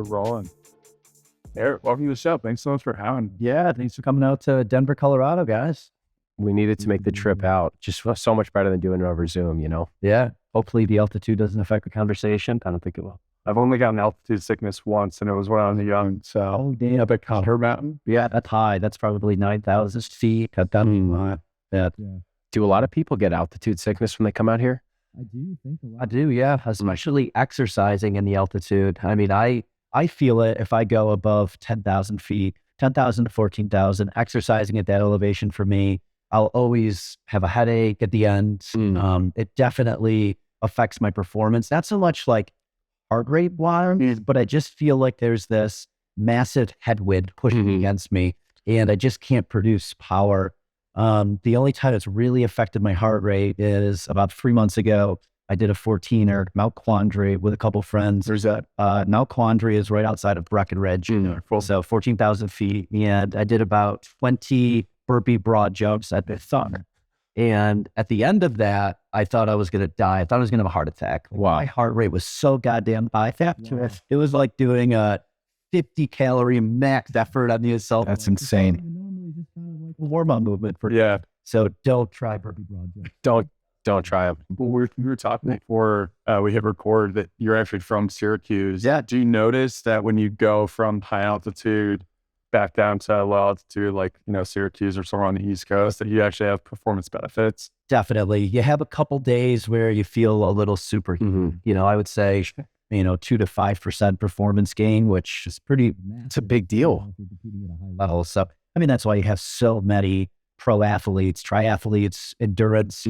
We're rolling. Eric, welcome to the show. Thanks so much for having me. Yeah, thanks for coming out to Denver, Colorado, guys. We needed to make the trip out. Just so much better than doing it over Zoom, you know? Yeah, hopefully the altitude doesn't affect the conversation. I don't think it will. I've only gotten altitude sickness once, and it was when I was young. So, damn. up at Copper Mountain. Yeah, that's high. That's probably 9,000 feet. Yeah. Do a lot of people get altitude sickness when they come out here? I do, yeah, especially exercising in the altitude. I mean, I feel it if I go above 10,000 feet, 10,000 to 14,000, exercising at that elevation for me, I'll always have a headache at the end. It definitely affects my performance. Not so much like heart rate wise, but I just feel like there's this massive headwind pushing against me and I just can't produce power. The only time it's really affected my heart rate is about 3 months ago. I did a 14er, Mount Quandary, with a couple friends. Where's that? Mount Quandary is right outside of Breckenridge. So 14,000 feet. And I did about 20 burpee broad jumps at the thumb. And at the end of that, I thought I was going to die. I thought I was going to have a heart attack. Wow. My heart rate was so goddamn high. It was like doing a 50 calorie max effort on the assault. That's insane. Normally just kind of like a warm-up movement for Yeah. So don't try burpee broad jumps. Don't try them. Well, we were talking before we hit record that you're actually from Syracuse. Yeah. Do you notice that when you go from high altitude back down to low altitude, like, Syracuse or somewhere on the East Coast, that you actually have performance benefits? Definitely. You have a couple days where you feel a little superhuman. I would say, 2 to 5% performance gain, which is pretty massive. It's a big deal. Level. So, that's why you have so many pro athletes, triathletes, endurance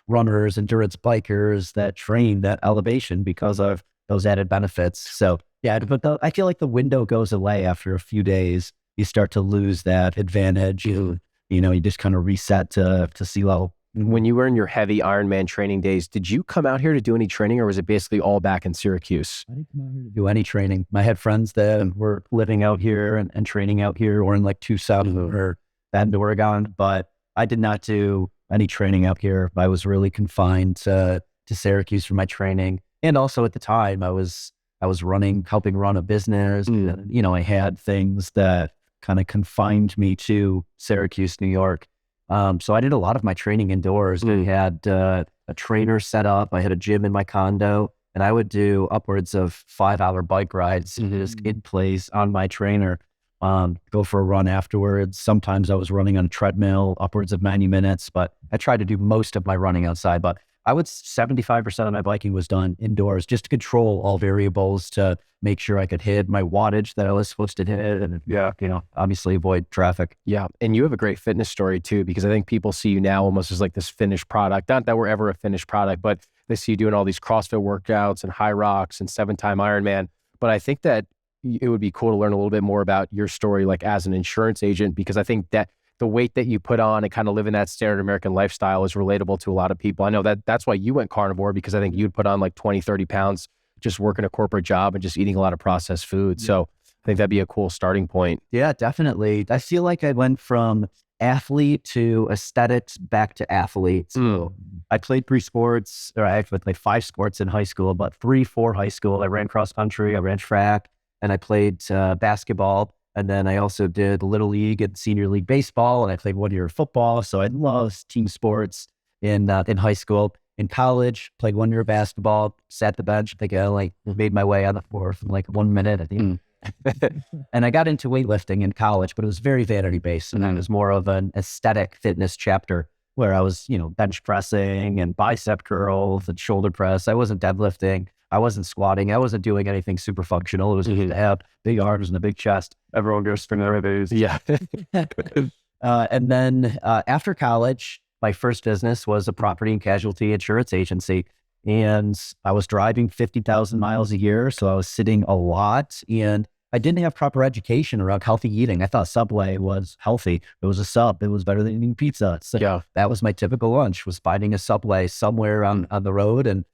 runners, endurance bikers that train that elevation because of those added benefits. So, yeah, but I feel like the window goes away after a few days. You start to lose that advantage. You just kind of reset to sea level. When you were in your heavy Ironman training days, did you come out here to do any training or was it basically all back in Syracuse? I didn't come out here to do any training. I had friends that were living out here and training out here or in like Tucson or Bend, Oregon, but I did not do any training out here. I was really confined to Syracuse for my training. And also at the time I was helping run a business. I had things that kind of confined me to Syracuse, New York. So I did a lot of my training indoors. I had a trainer set up. I had a gym in my condo, and I would do upwards of 5-hour bike rides just in place on my trainer. Go for a run afterwards. Sometimes I was running on a treadmill upwards of 90 minutes, but I tried to do most of my running outside. But 75% of my biking was done indoors just to control all variables to make sure I could hit my wattage that I was supposed to hit and, obviously avoid traffic. Yeah. And you have a great fitness story too, because I think people see you now almost as like this finished product. Not that we're ever a finished product, but they see you doing all these CrossFit workouts and high rocks and 7-time Ironman. But I think that it would be cool to learn a little bit more about your story, like as an insurance agent, because I think that the weight that you put on and kind of living that standard American lifestyle is relatable to a lot of people. I know that's why you went carnivore, because I think you'd put on like 20, 30 pounds just working a corporate job and just eating a lot of processed food. So I think that'd be a cool starting point. Yeah, definitely. I feel like I went from athlete to aesthetics back to athlete. So I played 3 sports, or I actually played 5 sports in high school, but 3-4 high school. I ran cross country, I ran track, and I played basketball. And then I also did Little League and Senior League baseball, and I played 1 year of football. So I loved team sports in high school. In college, played 1 year of basketball, sat the bench. I think I made my way on the floor in like 1 minute, I think. And I got into weightlifting in college, but it was very vanity based. And it was more of an aesthetic fitness chapter where I was, bench pressing and bicep curls and shoulder press. I wasn't deadlifting. I wasn't squatting. I wasn't doing anything super functional. It was just to have big arms and a big chest. Everyone goes for their days. Yeah. And then after college, my first business was a property and casualty insurance agency. And I was driving 50,000 miles a year. So I was sitting a lot and I didn't have proper education around healthy eating. I thought Subway was healthy. It was a sub. It was better than eating pizza. So that was my typical lunch, was finding a Subway somewhere on the road and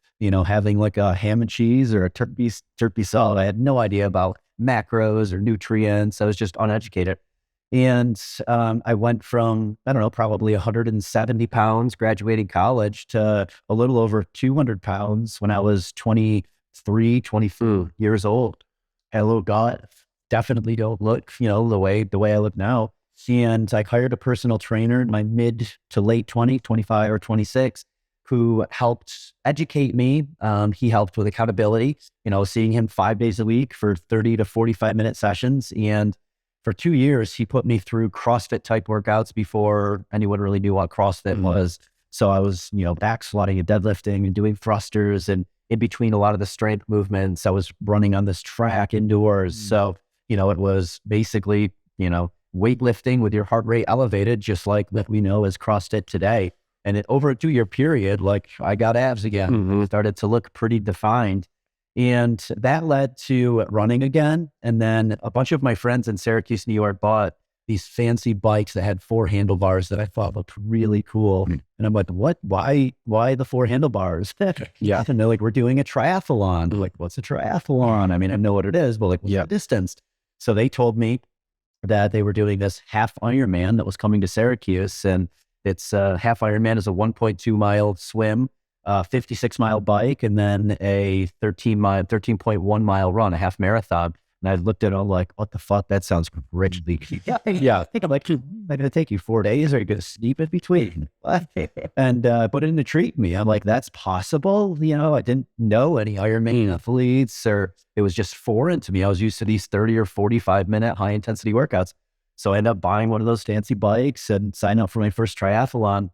having like a ham and cheese or a turkey salad. I had no idea about macros or nutrients. I was just uneducated. And I went from, probably 170 pounds graduating college to a little over 200 pounds when I was 23, 24 years old. hello God, definitely don't look, the way I look now. And I hired a personal trainer in my mid to late 20, 25 or 26, who helped educate me. He helped with accountability, seeing him 5 days a week for 30 to 45-minute sessions. And for 2 years, he put me through CrossFit type workouts before anyone really knew what CrossFit was. So I was, back squatting and deadlifting and doing thrusters, and in between a lot of the strength movements, I was running on this track indoors. So, it was basically, weightlifting with your heart rate elevated, just like what we know as CrossFit today. And over a 2-year period, like, I got abs again, started to look pretty defined. And that led to running again. And then a bunch of my friends in Syracuse, New York bought these fancy bikes that had 4 handlebars that I thought looked really cool. And I'm like, what? Why the 4 handlebars? Yeah. And they're like, we're doing a triathlon. I'm like, what's a triathlon? I mean, I know what it is, but like, what's the distance? So they told me that they were doing this half Ironman that was coming to Syracuse. And it's half Ironman is a 1.2 mile swim, 56-mile bike, and then a 13.1 mile run, a half marathon. And I looked at it all like, what the fuck? That sounds richly. I think I'm like, am I going to take you 4 days? Or are you going to sleep in between? And but it intrigued me. I'm like, that's possible. I didn't know any Ironman athletes, or it was just foreign to me. I was used to these 30 or 45-minute high intensity workouts. So I ended up buying one of those fancy bikes and signed up for my first triathlon.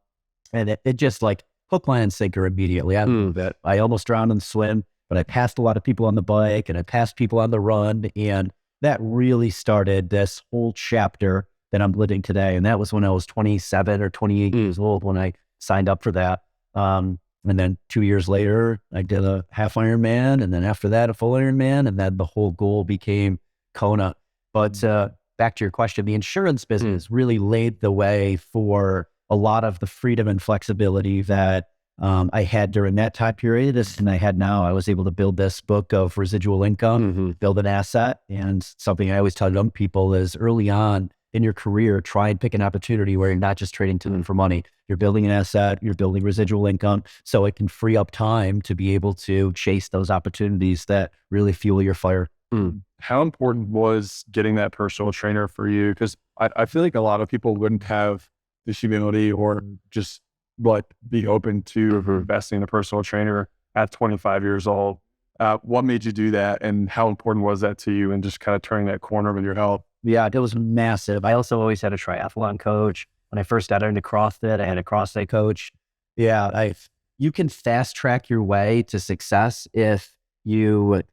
And it just like hook, line, and sinker immediately. I almost drowned in the swim, but I passed a lot of people on the bike and I passed people on the run. And that really started this whole chapter that I'm living today. And that was when I was 27 or 28 years old when I signed up for that. And then 2 years later, I did a half Ironman. And then after that, a full Ironman. And then the whole goal became Kona. But back to your question, the insurance business really laid the way for a lot of the freedom and flexibility that I had during that time period, and I had now. I was able to build this book of residual income, build an asset. And something I always tell young people is early on in your career, try and pick an opportunity where you're not just trading to them for money. You're building an asset, you're building residual income, so it can free up time to be able to chase those opportunities that really fuel your fire. How important was getting that personal trainer for you? Because I feel like a lot of people wouldn't have the humility or just be open to investing in a personal trainer at 25 years old. What made you do that, and how important was that to you, and just kind of turning that corner with your health? Yeah, it was massive. I also always had a triathlon coach. When I first got into CrossFit, I had a CrossFit coach. Yeah, you can fast track your way to success if you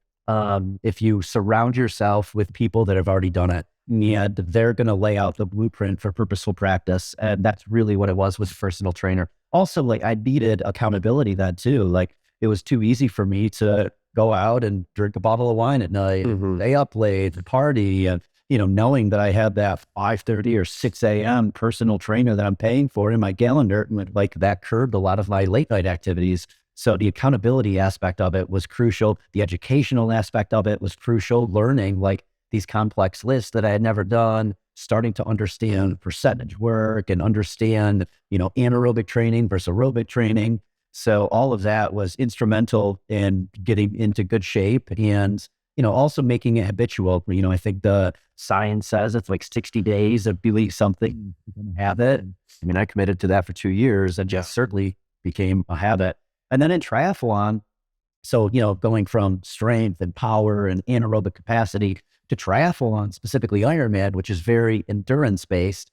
surround yourself with people that have already done it. And they're going to lay out the blueprint for purposeful practice. And that's really what it was with personal trainer. Also, like, I needed accountability then too. Like, it was too easy for me to go out and drink a bottle of wine at night, stay up late, party, and, knowing that I had that 5:30 or 6 a.m. personal trainer that I'm paying for in my calendar, like, that curbed a lot of my late night activities. So the accountability aspect of it was crucial. The educational aspect of it was crucial. Learning like these complex lists that I had never done, starting to understand percentage work and understand, anaerobic training versus aerobic training. So all of that was instrumental in getting into good shape and, also making it habitual. I think the science says it's like 60 days of believe something, habit. I mean, I committed to that for 2 years and just certainly became a habit. And then in triathlon, so, going from strength and power and anaerobic capacity to triathlon, specifically Ironman, which is very endurance-based.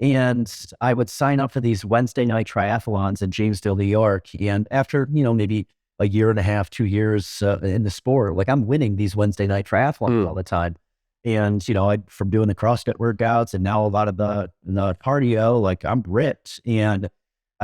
And I would sign up for these Wednesday night triathlons in Jamesville, New York. And after, maybe a year and a half, 2 years in the sport, like, I'm winning these Wednesday night triathlons all the time. And, from doing the CrossFit workouts and now a lot of the cardio, like, I'm ripped. And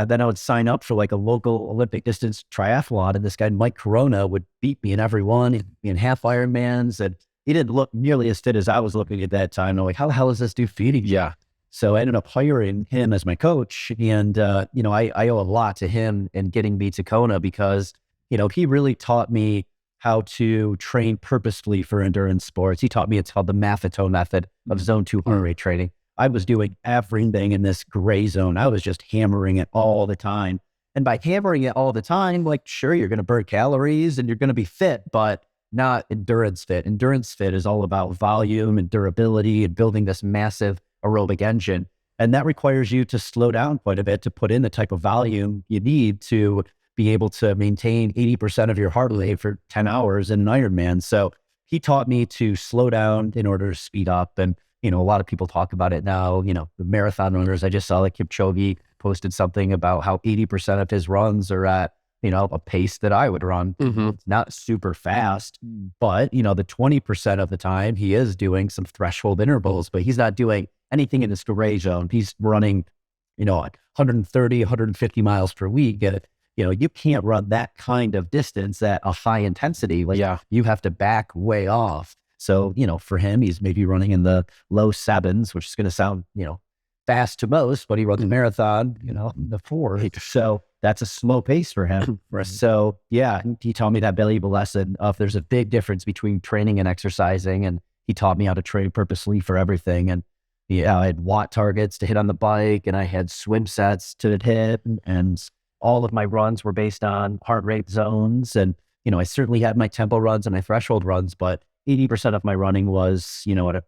then I would sign up for like a local Olympic distance triathlon. And this guy, Mike Corona, would beat me in every one in half Ironmans. And he didn't look nearly as fit as I was looking at that time. I'm like, how the hell is this dude feeding? Yeah. So I ended up hiring him as my coach. And, I owe a lot to him in getting me to Kona because, he really taught me how to train purposefully for endurance sports. He taught me it's called the Maffetone method of zone 2 heart rate training. I was doing everything in this gray zone. I was just hammering it all the time. And by hammering it all the time, like, sure, you're going to burn calories and you're going to be fit, but not endurance fit. Endurance fit is all about volume and durability and building this massive aerobic engine. And that requires you to slow down quite a bit to put in the type of volume you need to be able to maintain 80% of your heart rate for 10 hours in an Ironman. So he taught me to slow down in order to speed up. And, a lot of people talk about it now, the marathon runners. I just saw like Kipchoge posted something about how 80% of his runs are at, a pace that I would run. It's not super fast, but, the 20% of the time he is doing some threshold intervals, but he's not doing anything in this gray zone. He's running, 130, 150 miles per week. And, you can't run that kind of distance at a high intensity. Like you have to back way off. So, for him, he's maybe running in the low sevens, which is going to sound, fast to most, but he runs a marathon, in the fours. So that's a slow pace for him. So yeah, he taught me that valuable lesson of there's a big difference between training and exercising. And he taught me how to train purposely for everything. And I had watt targets to hit on the bike, and I had swim sets to hit, and all of my runs were based on heart rate zones. And, I certainly had my tempo runs and my threshold runs, but 80% of my running was, at a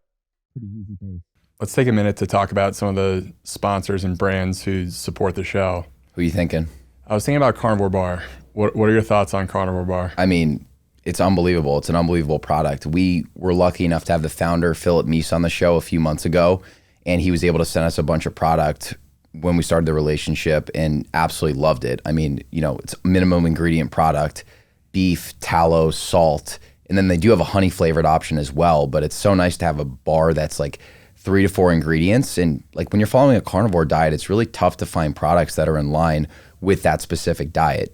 pretty easy pace. Let's take a minute to talk about some of the sponsors and brands who support the show. Who are you thinking? I was thinking about Carnivore Bar. What are your thoughts on Carnivore Bar? I mean, it's unbelievable. It's an unbelievable product. We were lucky enough to have the founder, Philip Meese, on the show a few months ago, and he was able to send us a bunch of product when we started the relationship and absolutely loved it. I mean, it's a minimum ingredient product, beef, tallow, salt, and then they do have a honey flavored option as well, but it's so nice to have a bar that's like 3 to 4 ingredients. And like when you're following a carnivore diet, it's really tough to find products that are in line with that specific diet,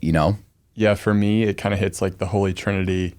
Yeah, for me, it kind of hits like the holy trinity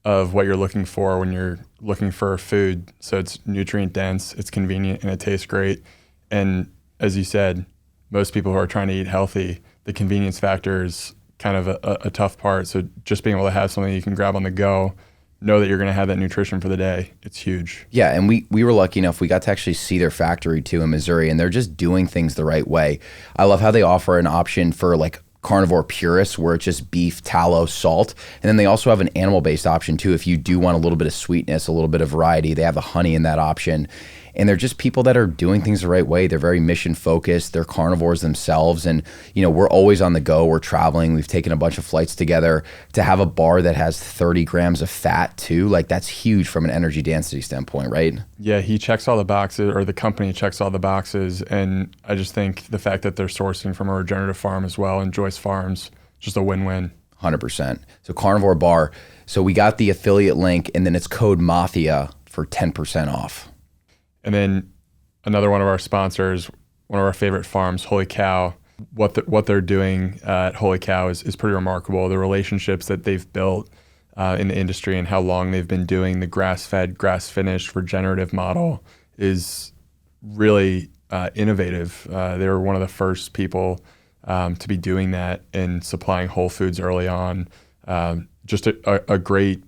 of what you're looking for when you're looking for food. So it's nutrient dense, it's convenient, and it tastes great. And as you said, most people who are trying to eat healthy, the convenience factor is kind of a tough part. So just being able to have something you can grab on the go, know that you're going to have that nutrition for the day, it's huge. Yeah, and we were lucky enough, we got to actually see their factory too in Missouri, and they're just doing things the right way. I love how they offer an option for like carnivore purists where it's just beef, tallow, salt. And then they also have an animal-based option too. If you do want a little bit of sweetness, a little bit of variety, they have the honey in that option. And they're just people that are doing things the right way. They're very mission focused. They're carnivores themselves. And, we're always on the go. We're traveling. We've taken a bunch of flights together. To have a bar that has 30 grams of fat too, like that's huge from an energy density standpoint, right? Yeah, he checks all the boxes, or the company checks all the boxes. And I just think the fact that they're sourcing from a regenerative farm as well, and Joyce Farms, just a win-win. 100%. So Carnivore Bar. So we got the affiliate link, and then it's code MAFIA for 10% off. And then another one of our sponsors, one of our favorite farms, Holy Cow. What they're doing at Holy Cow is pretty remarkable. The relationships that they've built in the industry and how long they've been doing the grass-fed, grass-finished regenerative model is really innovative. They were one of the first people to be doing that and supplying whole foods early on. Just a great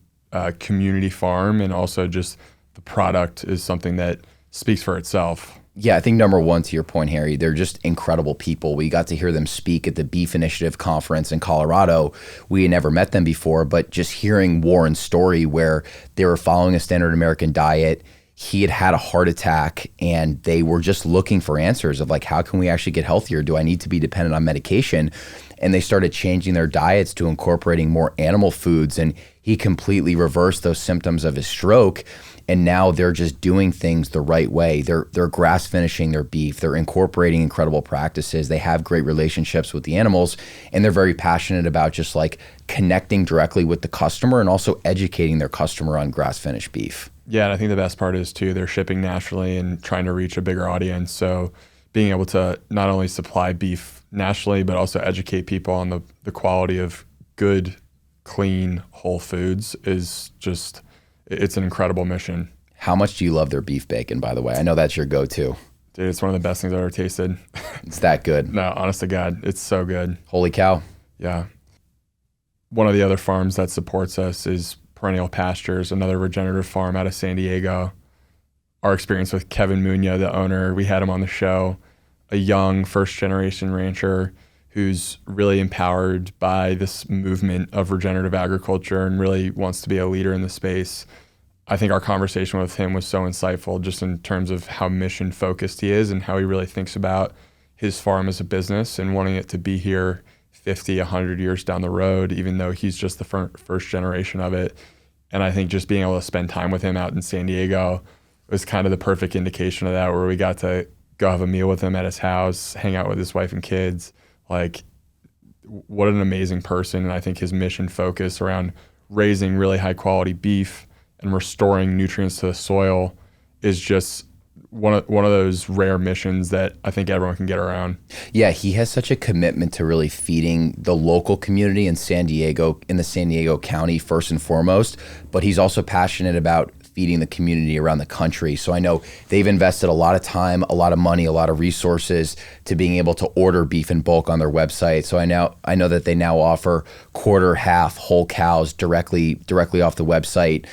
community farm, and also just the product is something that speaks for itself. Yeah, I think number one, to your point, Harry, they're just incredible people. We got to hear them speak at the Beef Initiative conference in Colorado. We had never met them before, but just hearing Warren's story where they were following a standard American diet, he had had a heart attack, and they were just looking for answers of like, how can we actually get healthier? Do I need to be dependent on medication? And they started changing their diets to incorporating more animal foods, and he completely reversed those symptoms of his stroke. And now they're just doing things the right way. They're grass finishing their beef. They're incorporating incredible practices. They have great relationships with the animals, and they're very passionate about just like connecting directly with the customer and also educating their customer on grass finished beef. Yeah, and I think the best part is too, they're shipping nationally and trying to reach a bigger audience. So being able to not only supply beef nationally, but also educate people on the quality of good, clean, whole foods is just, it's an incredible mission. How much do you love their beef bacon, by the way? I know that's your go-to. Dude, it's one of the best things I've ever tasted. It's that good. No, honest to God, it's so good. Holy cow. Yeah. One of the other farms that supports us is Perennial Pastures, another regenerative farm out of San Diego. Our experience with Kevin Munoz, the owner, we had him on the show, a young first-generation rancher who's really empowered by this movement of regenerative agriculture and really wants to be a leader in the space. I think our conversation with him was so insightful just in terms of how mission focused he is and how he really thinks about his farm as a business and wanting it to be here 50, 100 years down the road, even though he's just the first generation of it. And I think just being able to spend time with him out in San Diego was kind of the perfect indication of that, where we got to go have a meal with him at his house, hang out with his wife and kids. Like, what an amazing person. And I think his mission focus around raising really high quality beef and restoring nutrients to the soil is just one of those rare missions that I think everyone can get around. Yeah, he has such a commitment to really feeding the local community in San Diego, in the San Diego County first and foremost, but he's also passionate about feeding the community around the country. So I know they've invested a lot of time, a lot of money, a lot of resources to being able to order beef in bulk on their website. So I know that they now offer quarter, half, whole cows directly off the website.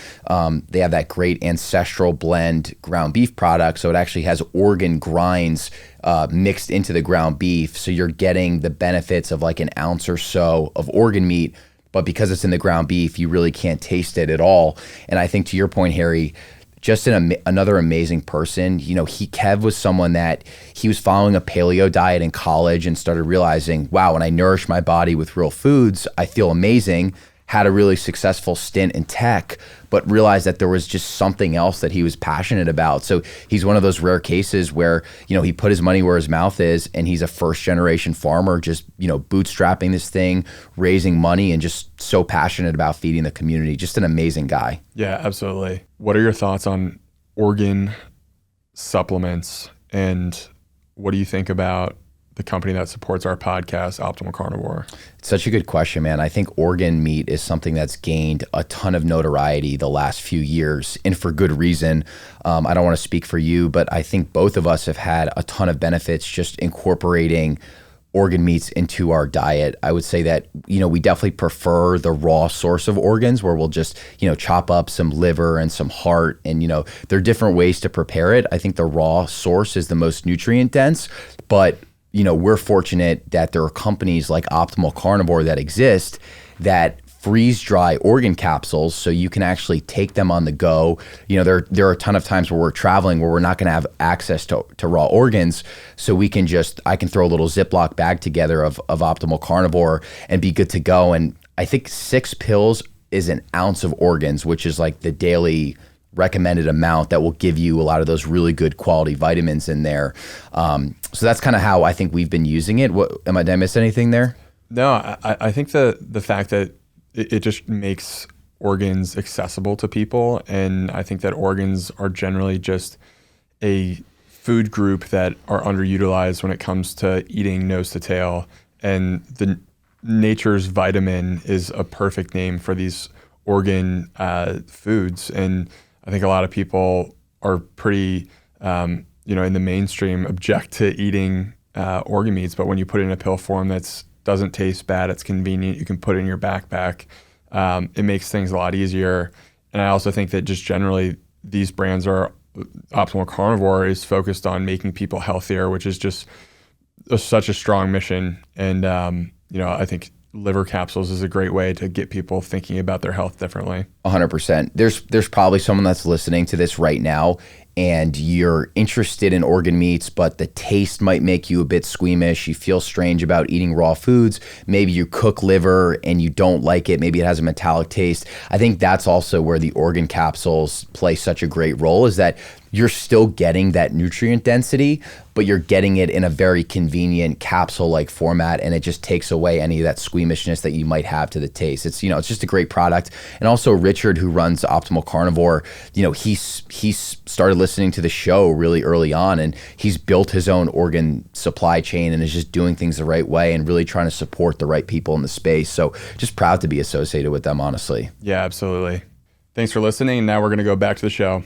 They have that great ancestral blend ground beef product. So it actually has organ grinds mixed into the ground beef. So you're getting the benefits of like an ounce or so of organ meat, but because it's in the ground beef, you really can't taste it at all. And I think to your point, Harry, just another amazing person. You know, Kev was someone that he was following a paleo diet in college and started realizing, wow, when I nourish my body with real foods, I feel amazing. Had a really successful stint in tech, but realized that there was just something else that he was passionate about. So he's one of those rare cases where, you know, he put his money where his mouth is, and he's a first generation farmer, just, you know, bootstrapping this thing, raising money, and just so passionate about feeding the community. Just an amazing guy. Yeah, absolutely. What are your thoughts on organ supplements, and what do you think about the company that supports our podcast, Optimal Carnivore? It's such a good question, man. I think organ meat is something that's gained a ton of notoriety the last few years, and for good reason. I don't want to speak for you, but I think both of us have had a ton of benefits just incorporating organ meats into our diet. I would say that, you know, we definitely prefer the raw source of organs, where we'll just, you know, chop up some liver and some heart, and, you know, there are different ways to prepare it. I think the raw source is the most nutrient dense, but you know, we're fortunate that there are companies like Optimal Carnivore that exist that freeze dry organ capsules, so you can actually take them on the go. You know, there are a ton of times where we're traveling where we're not going to have access to raw organs, so I can throw a little Ziploc bag together of Optimal Carnivore and be good to go. And I think 6 pills is an ounce of organs, which is like the daily recommended amount that will give you a lot of those really good quality vitamins in there. So that's kind of how I think we've been using it. Did I miss anything there? No, I think the fact that it just makes organs accessible to people. And I think that organs are generally just a food group that are underutilized when it comes to eating nose to tail. And the nature's vitamin is a perfect name for these organ foods. And I think a lot of people are pretty, you know, in the mainstream object to eating organ meats, but when you put it in a pill form that doesn't taste bad, it's convenient, you can put it in your backpack, it makes things a lot easier. And I also think that just generally these brands Optimal Carnivore is focused on making people healthier, which is just such a strong mission. And, you know, I think liver capsules is a great way to get people thinking about their health differently. 100%. There's probably someone that's listening to this right now, and you're interested in organ meats, but the taste might make you a bit squeamish. You feel strange about eating raw foods. Maybe you cook liver and you don't like it. Maybe it has a metallic taste. I think that's also where the organ capsules play such a great role, is that you're still getting that nutrient density, but you're getting it in a very convenient capsule-like format, and it just takes away any of that squeamishness that you might have to the taste. It's, you know, it's just a great product. And also Richard, who runs Optimal Carnivore, you know, he's started listening to the show really early on, and he's built his own organ supply chain and is just doing things the right way and really trying to support the right people in the space. So just proud to be associated with them, honestly. Yeah, absolutely. Thanks for listening. Now we're going to go back to the show.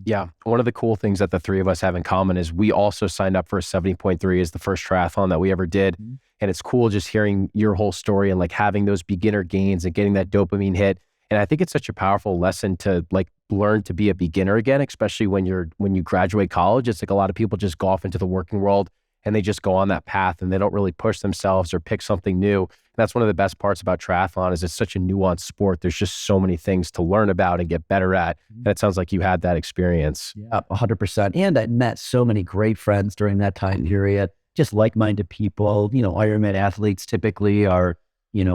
Yeah. One of the cool things that the three of us have in common is we also signed up for 70.3 as the first triathlon that we ever did. Mm-hmm. And it's cool just hearing your whole story and like having those beginner gains and getting that dopamine hit. And I think it's such a powerful lesson to like learn to be a beginner again, especially when you graduate college. It's like a lot of people just go off into the working world and they just go on that path and they don't really push themselves or pick something new. That's one of the best parts about triathlon is it's such a nuanced sport. There's just so many things to learn about and get better at. And it sounds like you had that experience. Yeah, 100%. And I met so many great friends during that time period, just like-minded people. Ironman athletes typically are,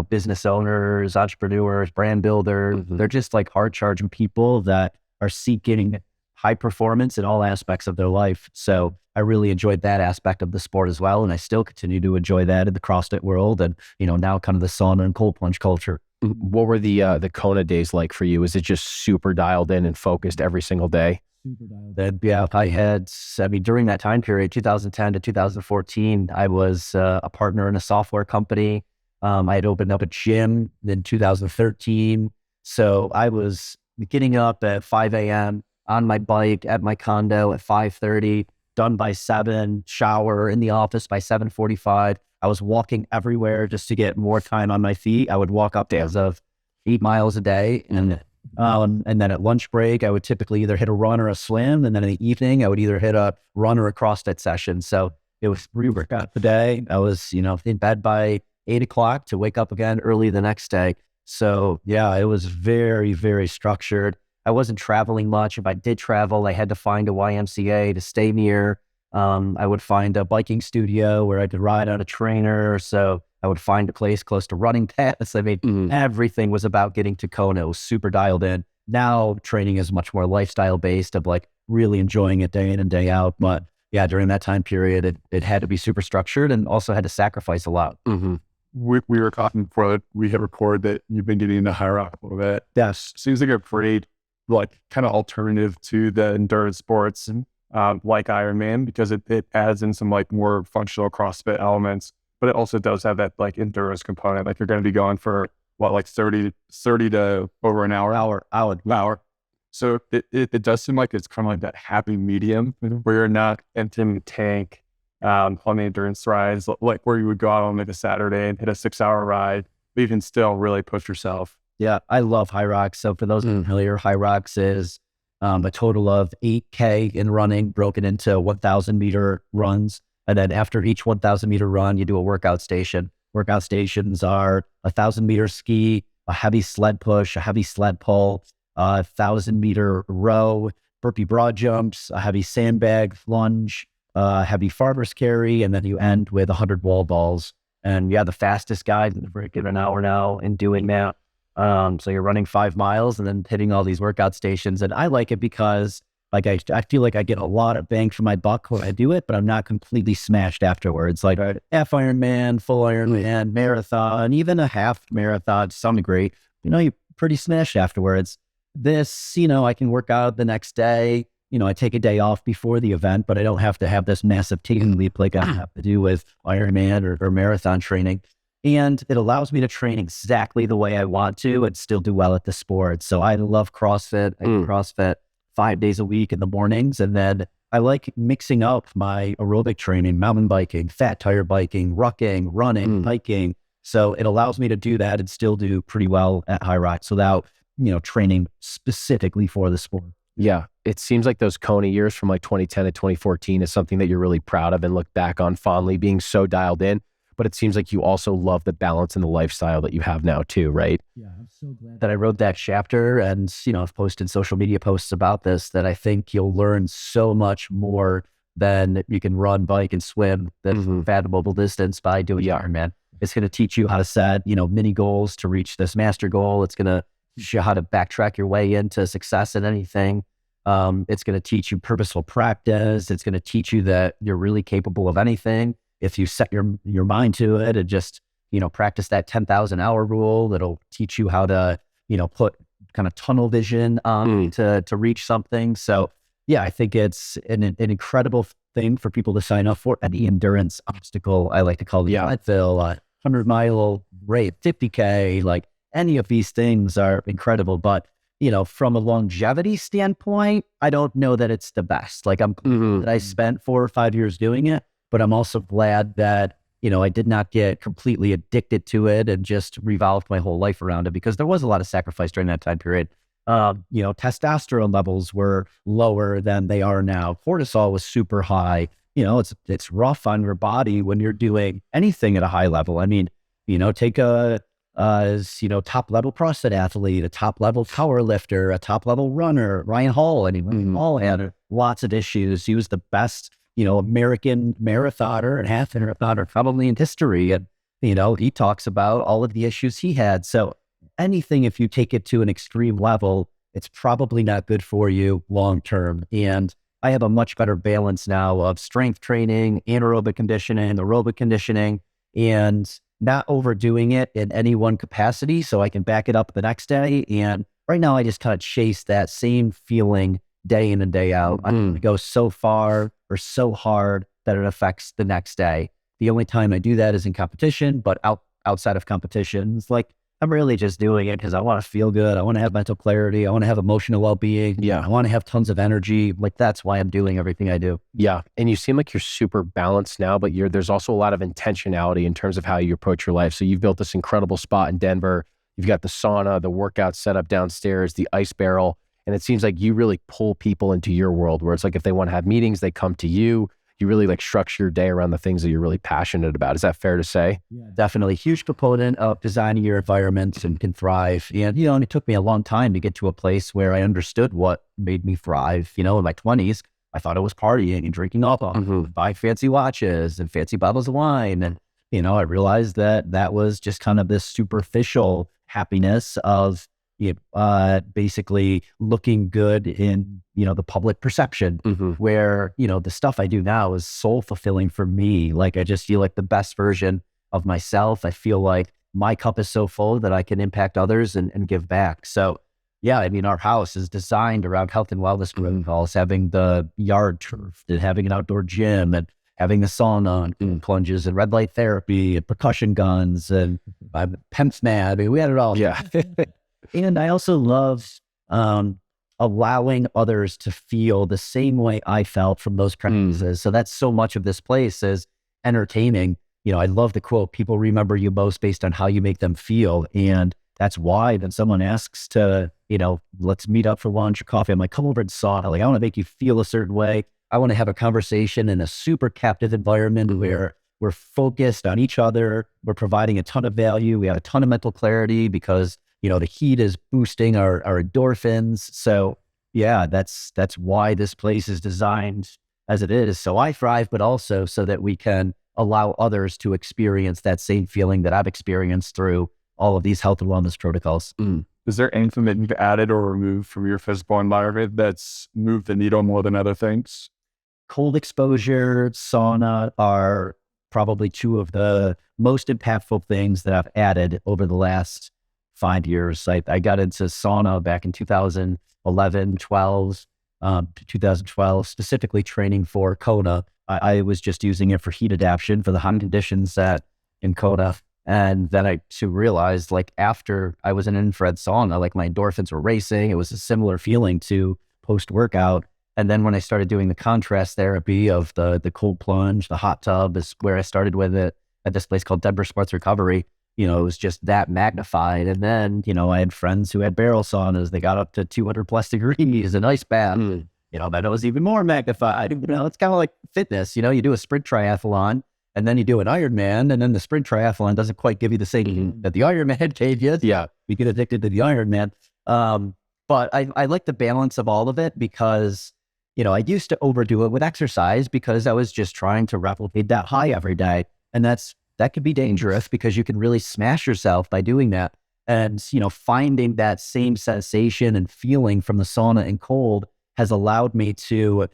business owners, entrepreneurs, brand builders. They're just like hard-charging people that are seeking high performance in all aspects of their life. So I really enjoyed that aspect of the sport as well. And I still continue to enjoy that in the CrossFit world and, now kind of the sauna and cold plunge culture. What were the Kona days like for you? Is it just super dialed in and focused every single day? Super dialed in. Yeah, during that time period, 2010 to 2014, I was a partner in a software company. I had opened up a gym in 2013. So I was getting up at 5 a.m. on my bike at my condo at 5:30, done by 7, shower in the office by 7:45. I was walking everywhere just to get more time on my feet. I would walk upwards of 8 miles a day. And then at lunch break, I would typically either hit a run or a swim. And then in the evening, I would either hit a run or a CrossFit session. So it was 3 workouts a day. I was, in bed by 8 o'clock to wake up again early the next day. So yeah, it was very, very structured. I wasn't traveling much. If I did travel, I had to find a YMCA to stay near. I would find a biking studio where I could ride on a trainer. So I would find a place close to running paths. Everything was about getting to Kona. It was super dialed in. Now training is much more lifestyle based of like really enjoying it day in and day out. But yeah, during that time period, it had to be super structured and also had to sacrifice a lot. We were talking before we hit record that you've been getting into high rock a little bit. Yes. Seems like a pretty kind of alternative to the endurance sports like Ironman, because it adds in some like more functional CrossFit elements, but it also does have that like endurance component. Like you're going to be going for like 30 to over an hour. So it does seem like it's kind of like that happy medium where you're not emptying the tank on the endurance rides, like where you would go out on like a Saturday and hit a 6-hour ride, but you can still really push yourself. Yeah, I love High Rocks. So for those familiar, High Rocks is a total of 8K in running broken into 1,000 meter runs. And then after each 1,000 meter run, you do a workout station. Workout stations are 1,000 meter ski, a heavy sled push, a heavy sled pull, 1,000 meter row, burpee broad jumps, a heavy sandbag lunge, heavy farmer's carry, and then you end with 100 wall balls. And yeah, the fastest guys in the break an hour now in doing that. So you're running 5 miles and then hitting all these workout stations. And I like it because like I feel like I get a lot of bang for my buck when I do it, but I'm not completely smashed afterwards. Like half Ironman, full Ironman, marathon, even a half marathon to some degree, you're pretty smashed afterwards. This, I can work out the next day. I take a day off before the event, but I don't have to have this massive taking leap like I have to do with Ironman or marathon training. And it allows me to train exactly the way I want to and still do well at the sport. So I love CrossFit. I do CrossFit 5 days a week in the mornings. And then I like mixing up my aerobic training, mountain biking, fat tire biking, rucking, running, hiking. So it allows me to do that and still do pretty well at High Rocks without, training specifically for the sport. Yeah. It seems like those Kona years from like 2010 to 2014 is something that you're really proud of and look back on fondly, being so dialed in. But it seems like you also love the balance and the lifestyle that you have now too, right? Yeah, I'm so glad that I wrote that chapter and, I've posted social media posts about this, that I think you'll learn so much more than you can run, bike, and swim that's fathomable distance by doing Ironman. It's going to teach you how to set, mini goals to reach this master goal. It's going to teach you how to backtrack your way into success in anything. It's going to teach you purposeful practice. It's going to teach you that you're really capable of anything. If you set your mind to it and just, practice that 10,000 hour rule, that'll teach you how to, put kind of tunnel vision on to reach something. So yeah, I think it's an incredible thing for people to sign up for. Any endurance obstacle, I like to call the Leadville, 100-mile rate, 50K, like any of these things are incredible. But, from a longevity standpoint, I don't know that it's the best. Like I'm glad that I spent 4 or 5 years doing it. But I'm also glad that, I did not get completely addicted to it and just revolved my whole life around it, because there was a lot of sacrifice during that time period. Testosterone levels were lower than they are now. Cortisol was super high. it's rough on your body when you're doing anything at a high level. I mean, take a top level CrossFit athlete, a top level power lifter, a top level runner, Ryan Hall. I mean, Hall had lots of issues. He was the best, American marathoner and half marathoner probably in history. And, he talks about all of the issues he had. So anything, if you take it to an extreme level, it's probably not good for you long term. And I have a much better balance now of strength training, anaerobic conditioning, aerobic conditioning, and not overdoing it in any one capacity so I can back it up the next day. And right now I just kind of chase that same feeling day in and day out. I'm going to go so far or so hard that it affects the next day. The only time I do that is in competition, but outside of competitions, like I'm really just doing it because I want to feel good. I want to have mental clarity. I want to have emotional well-being. Yeah. I want to have tons of energy. Like that's why I'm doing everything I do. Yeah. And you seem like you're super balanced now, but there's also a lot of intentionality in terms of how you approach your life. So you've built this incredible spot in Denver. You've got the sauna, the workout set up downstairs, the ice barrel. And it seems like you really pull people into your world where it's like if they want to have meetings, they come to you. You really like structure your day around the things that you're really passionate about. Is that fair to say? Yeah, definitely. Huge proponent of designing your environments and can thrive. And, and it took me a long time to get to a place where I understood what made me thrive. In my 20s, I thought it was partying and drinking alcohol, buying fancy watches and fancy bottles of wine. And, I realized that was just kind of this superficial happiness of basically looking good in, the public perception where, the stuff I do now is soul fulfilling for me. Like, I just feel like the best version of myself. I feel like my cup is so full that I can impact others and give back. So yeah, I mean, our house is designed around health and wellness protocols, having the yard turf and having an outdoor gym and having the sauna and plunges and red light therapy and percussion guns and Pemp's mad. I mean, we had it all. Yeah. And I also love allowing others to feel the same way I felt from those practices. So that's so much of this place is entertaining. I love the quote, people remember you most based on how you make them feel. And that's why when someone asks to, let's meet up for lunch or coffee, I'm like, come over and sauna. Like, I want to make you feel a certain way. I want to have a conversation in a super captive environment where we're focused on each other. We're providing a ton of value. We have a ton of mental clarity because the heat is boosting our endorphins. So yeah, that's why this place is designed as it is. So I thrive, but also so that we can allow others to experience that same feeling that I've experienced through all of these health and wellness protocols. Is there anything that you've added or removed from your physical environment that's moved the needle more than other things? Cold exposure, sauna are probably two of the most impactful things that I've added over the last 5 years. I got into sauna back in 2011, 2012, specifically training for Kona. I was just using it for heat adaptation for the hot conditions in Kona. And then I realized, like, after I was in an infrared sauna, like my endorphins were racing. It was a similar feeling to post-workout. And then when I started doing the contrast therapy of the cold plunge, the hot tub is where I started with it at this place called Denver Sports Recovery. It was just that magnified. And then, I had friends who had barrel saunas. They got up to 200 plus degrees, an ice bath. That was even more magnified. It's kind of like fitness. You do a sprint triathlon and then you do an Ironman, and then the sprint triathlon doesn't quite give you the same that the Ironman gave you. Yeah. We get addicted to the Ironman. But I like the balance of all of it because, I used to overdo it with exercise because I was just trying to replicate that high every day. And that could be dangerous because you can really smash yourself by doing that. And, finding that same sensation and feeling from the sauna and cold has allowed me to,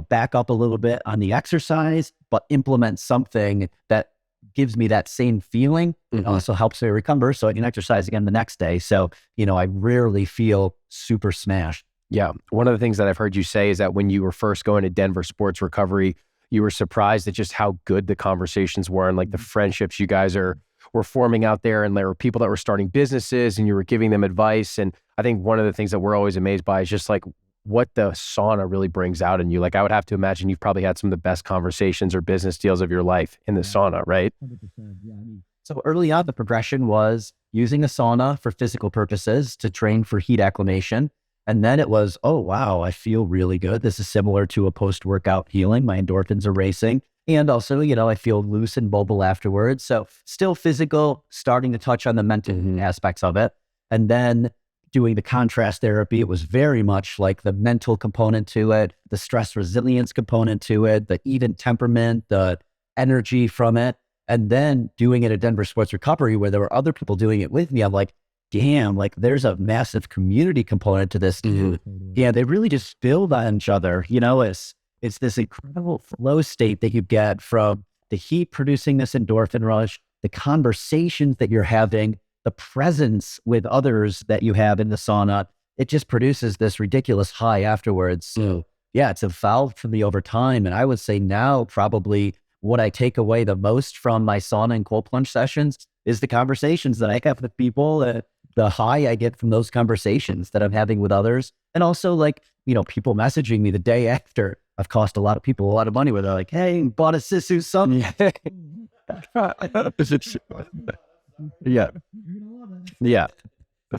back up a little bit on the exercise, but implement something that gives me that same feeling. It also helps me recover so I can exercise again the next day. So, I rarely feel super smashed. Yeah. One of the things that I've heard you say is that when you were first going to Denver Sports Recovery, you were surprised at just how good the conversations were and like the friendships you guys were forming out there. And there were people that were starting businesses and you were giving them advice. And I think one of the things that we're always amazed by is just like what the sauna really brings out in you. Like, I would have to imagine you've probably had some of the best conversations or business deals of your life in the sauna, right? 100%. Yeah. So early on, the progression was using a sauna for physical purposes to train for heat acclimation. And then it was, oh, wow, I feel really good. This is similar to a post-workout healing. My endorphins are racing. And also, I feel loose and mobile afterwards. So still physical, starting to touch on the mental aspects of it. And then doing the contrast therapy, it was very much like the mental component to it, the stress resilience component to it, the even temperament, the energy from it. And then doing it at Denver Sports Recovery, where there were other people doing it with me, I'm like, damn, like there's a massive community component to this. Yeah, they really just build on each other. It's this incredible flow state that you get from the heat producing this endorphin rush, the conversations that you're having, the presence with others that you have in the sauna. It just produces this ridiculous high afterwards. So yeah, it's evolved for me over time. And I would say now probably what I take away the most from my sauna and cold plunge sessions is the conversations that I have with people, the high I get from those conversations that I'm having with others. And also people messaging me the day after. I've cost a lot of people a lot of money where they're like, hey, bought a Sisu something. Yeah. Yeah.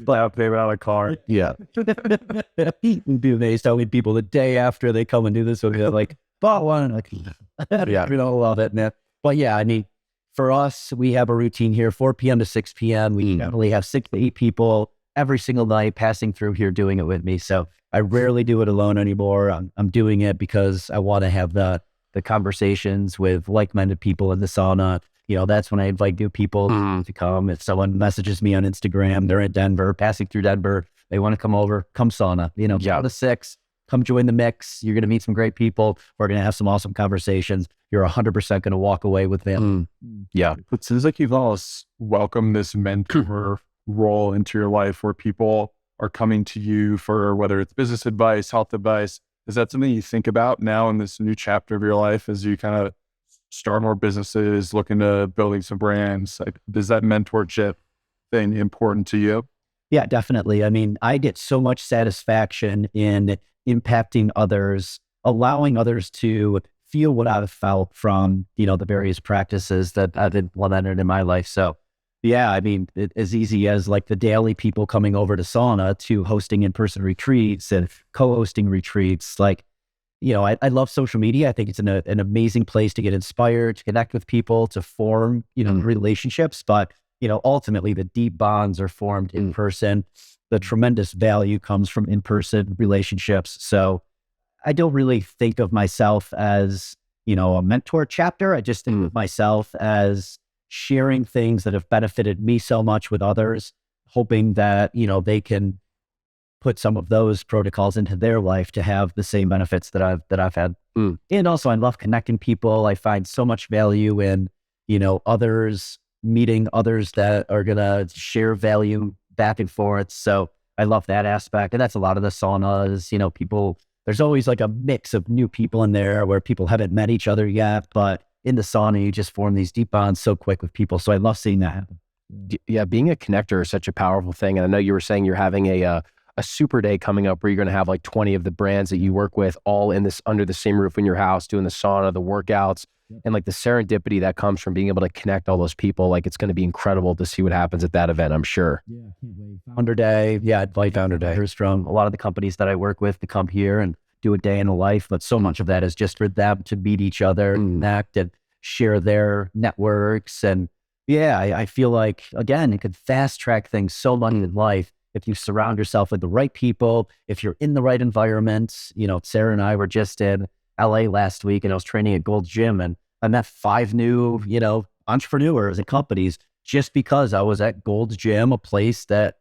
Out there without a car. Yeah. We'd be amazed how many people the day after they come and do this, they're like, bought one. Like, Yeah. Love it, man. But yeah, I mean, for us, we have a routine here, 4 p.m. to 6 p.m. We definitely have 6 to 8 people every single night passing through here doing it with me. So I rarely do it alone anymore. I'm doing it because I want to have the conversations with like-minded people in the sauna. That's when I invite new people to come. If someone messages me on Instagram, they're in Denver, passing through Denver, they want to come over, come sauna, 4 to 6, come join the mix. You're going to meet some great people. We're going to have some awesome conversations. You're 100% going to walk away with them. Yeah. It seems like you've almost welcomed this mentor role into your life where people are coming to you for whether it's business advice, health advice. Is that something you think about now in this new chapter of your life as you kind of start more businesses, looking to building some brands? Like, is that mentorship thing important to you? Yeah, definitely. I mean, I get so much satisfaction in impacting others, allowing others to feel what I've felt from, the various practices that I've implemented in my life. So yeah, I mean, as easy as like the daily people coming over to sauna to hosting in-person retreats and co-hosting retreats. Like, I love social media. I think it's an amazing place to get inspired, to connect with people, to form, relationships. But, ultimately the deep bonds are formed in person. The tremendous value comes from in-person relationships. So I don't really think of myself as, a mentor chapter. I just think of myself as sharing things that have benefited me so much with others, hoping that, they can put some of those protocols into their life to have the same benefits that I've had. And also I love connecting people. I find so much value in, others, meeting others that are going to share value back and forth. So I love that aspect. And that's a lot of the saunas, people, there's always like a mix of new people in there where people haven't met each other yet, but in the sauna, you just form these deep bonds so quick with people. So I love seeing that happen. Yeah. Being a connector is such a powerful thing. And I know you were saying you're having a super day coming up where you're going to have like 20 of the brands that you work with all under the same roof in your house, doing the sauna, the workouts, and like the serendipity that comes from being able to connect all those people. Like it's going to be incredible to see what happens at that event, I'm sure. Yeah, can't wait. Founder Day. Yeah, I'd invite Founder Day. From a lot of the companies that I work with to come here and do a day in the life, but so much of that is just for them to meet each other, connect and share their networks. And yeah, I feel like, again, it could fast track things so much in life if you surround yourself with the right people, if you're in the right environment. Sarah and I were just in LA last week and I was training at Gold's Gym and I met 5 new, entrepreneurs and companies just because I was at Gold's Gym, a place that,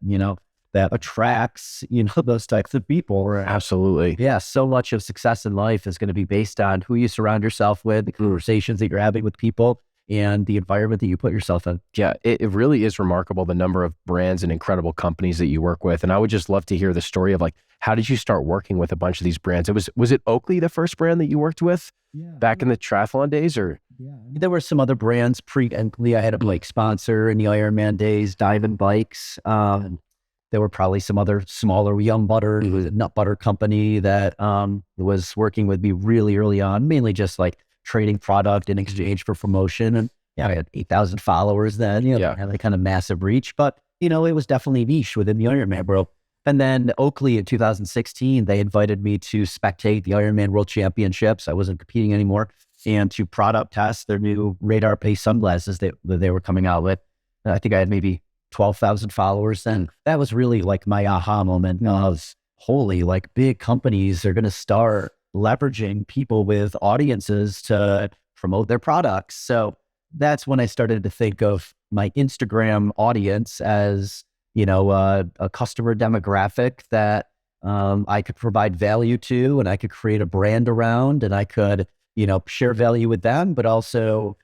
that attracts, those types of people. Absolutely. Yeah. So much of success in life is going to be based on who you surround yourself with, the conversations that you're having with people, and the environment that you put yourself in. Yeah, it really is remarkable, the number of brands and incredible companies that you work with. And I would just love to hear the story of like, how did you start working with a bunch of these brands? Was it Oakley, the first brand that you worked with back in the triathlon days, or? Yeah, there were some other brands pre-Oakley. I had a bike sponsor in the Ironman days, Diamond Bikes. There were probably some other smaller Young Butter, it was a nut butter company that was working with me really early on, mainly just like trading product in exchange for promotion. And I had 8,000 followers then, had like kind of massive reach, but it was definitely niche within the Ironman world. And then Oakley in 2016, they invited me to spectate the Ironman World Championships. I wasn't competing anymore, and to product test their new radar-based sunglasses that they were coming out with. And I think I had maybe 12,000 followers then. That was really like my aha moment. I was, holy, like big companies are going to start leveraging people with audiences to promote their products. So that's when I started to think of my Instagram audience as, a customer demographic that I could provide value to, and I could create a brand around, and I could, share value with them, but also,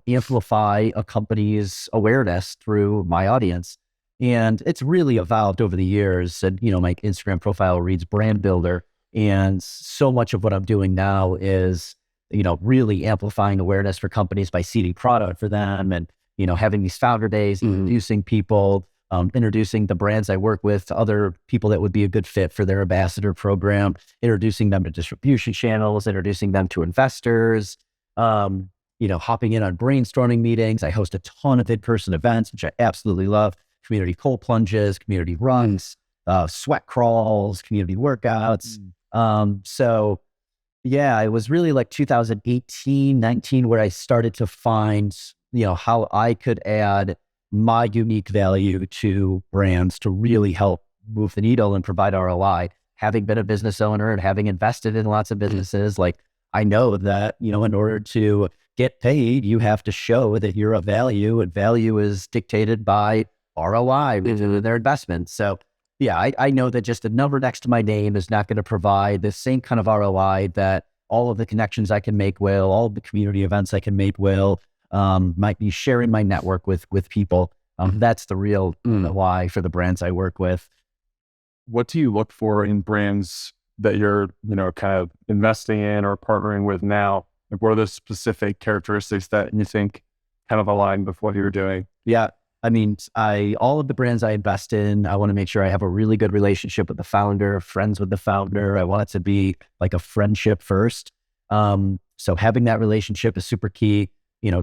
amplify a company's awareness through my audience. And it's really evolved over the years. And, my Instagram profile reads brand builder. And so much of what I'm doing now is, really amplifying awareness for companies by seeding product for them, and, having these founder days, introducing people, introducing the brands I work with to other people that would be a good fit for their ambassador program, introducing them to distribution channels, introducing them to investors, hopping in on brainstorming meetings. I host a ton of in-person events, which I absolutely love. Community cold plunges, community runs, sweat crawls, community workouts. So yeah, it was really like 2018, 19, where I started to find, how I could add my unique value to brands to really help move the needle and provide ROI. Having been a business owner and having invested in lots of businesses, like I know that, in order to get paid, you have to show that you're of value, and value is dictated by ROI, their investment. So yeah, I know that just a number next to my name is not going to provide the same kind of ROI that all of the connections I can make will, all of the community events I can make will, might be sharing my network with people. That's the real why for the brands I work with. What do you look for in brands that you're, kind of investing in or partnering with now? Like, what are the specific characteristics that you think kind of align with what you're doing? Yeah. I mean, all of the brands I invest in, I want to make sure I have a really good relationship with the founder, friends with the founder. I want it to be like a friendship first. So having that relationship is super key.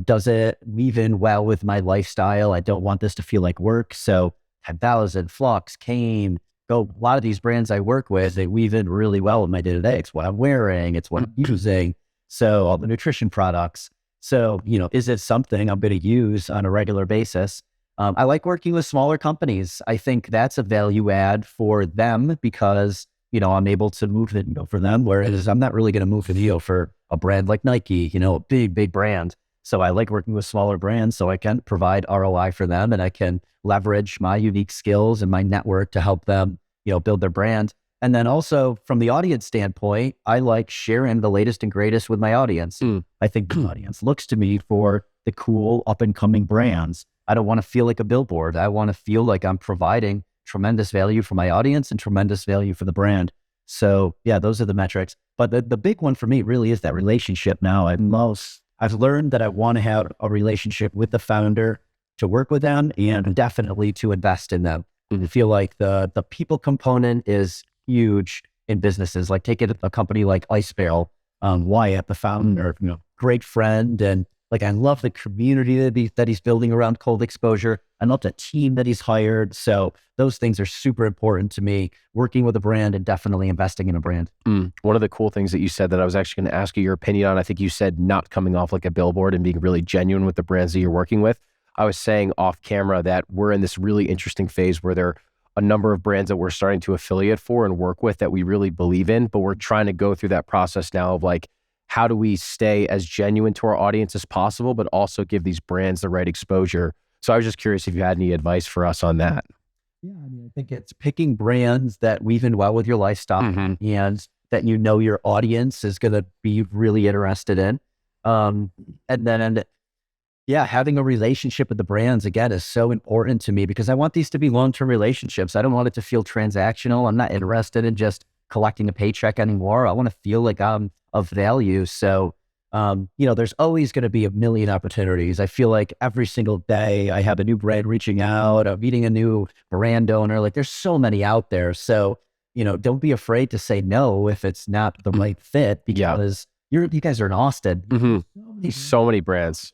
Does it weave in well with my lifestyle? I don't want this to feel like work. So 10,000, Flux, Kane, a lot of these brands I work with, they weave in really well with my day-to-day. It's what I'm wearing. It's what I'm using. So all the nutrition products. So, is it something I'm going to use on a regular basis? I like working with smaller companies. I think that's a value add for them because, I'm able to move the needle for them, whereas I'm not really going to move the needle for a brand like Nike, a big, big brand. So I like working with smaller brands so I can provide ROI for them, and I can leverage my unique skills and my network to help them, build their brand. And then also from the audience standpoint, I like sharing the latest and greatest with my audience. I think the audience looks to me for the cool up and coming brands. I don't want to feel like a billboard. I want to feel like I'm providing tremendous value for my audience and tremendous value for the brand. So yeah, those are the metrics. But the big one for me really is that relationship now. I've learned that I want to have a relationship with the founder to work with them and definitely to invest in them. I feel like the people component is huge in businesses. Like take it a company like Ice Barrel, Wyatt, the founder, great friend. And like, I love the community that he's building around cold exposure. I love the team that he's hired. So those things are super important to me, working with a brand and definitely investing in a brand. One of the cool things that you said that I was actually going to ask you your opinion on, I think you said not coming off like a billboard and being really genuine with the brands that you're working with. I was saying off camera that we're in this really interesting phase where there are a number of brands that we're starting to affiliate for and work with that we really believe in, but we're trying to go through that process now of like, how do we stay as genuine to our audience as possible, but also give these brands the right exposure? So I was just curious if you had any advice for us on that. Yeah, I mean, I think it's picking brands that weave in well with your lifestyle and that your audience is going to be really interested in. And then, having a relationship with the brands, again, is so important to me because I want these to be long-term relationships. I don't want it to feel transactional. I'm not interested in just collecting a paycheck anymore. I want to feel like I'm of value. So, there's always going to be a million opportunities. I feel like every single day I have a new brand reaching out, I'm meeting a new brand owner. Like there's so many out there. So, don't be afraid to say no if it's not the right fit because you guys are in Austin. So many brands.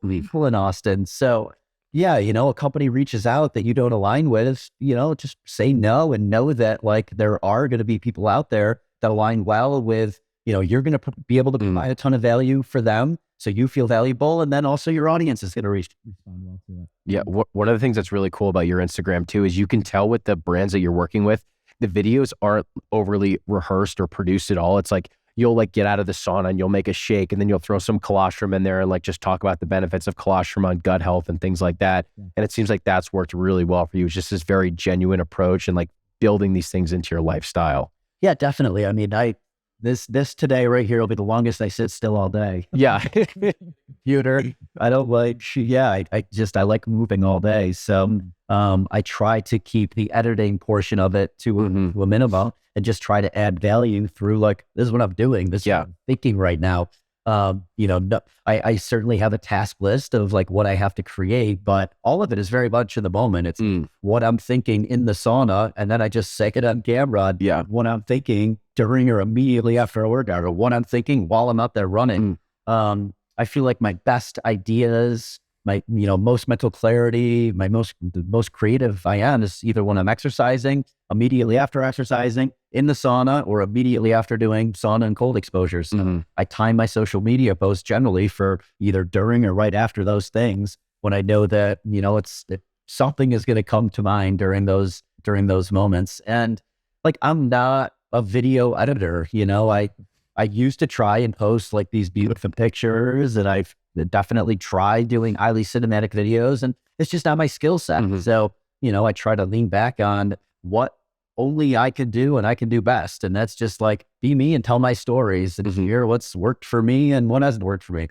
People in Austin. So, yeah, a company reaches out that you don't align with, just say no and know that like there are going to be people out there that align well with, you're going to be able to provide a ton of value for them. So you feel valuable. And then also your audience is going to respond well to it. Yeah. One of the things that's really cool about your Instagram too, is you can tell with the brands that you're working with, the videos aren't overly rehearsed or produced at all. It's like, you'll like get out of the sauna and you'll make a shake and then you'll throw some colostrum in there and like just talk about the benefits of colostrum on gut health and things like that. Yeah. And it seems like that's worked really well for you. It's just this very genuine approach and like building these things into your lifestyle. Yeah, definitely. I mean, this today right here will be the longest I sit still all day. Yeah. Computer. I don't like, I like moving all day. So I try to keep the editing portion of it to a minimum and just try to add value through like, this is what I'm doing. This is what I'm thinking right now. I certainly have a task list of like what I have to create, but all of it is very much in the moment. It's what I'm thinking in the sauna, and then I just say it on camera. Yeah. What I'm thinking during or immediately after a workout, or what I'm thinking while I'm out there running. I feel like my best ideas, my most mental clarity, the most creative I am is either when I'm exercising, immediately after exercising, in the sauna, or immediately after doing sauna and cold exposures. I time my social media posts generally for either during or right after those things when I know that something is going to come to mind during those moments. And like, I'm not a video editor. I used to try and post like these beautiful pictures, and I've definitely tried doing highly cinematic videos, and it's just not my skill set. So, I try to lean back on what only I can do and I can do best. And that's just like, be me and tell my stories and hear what's worked for me and what hasn't worked for me.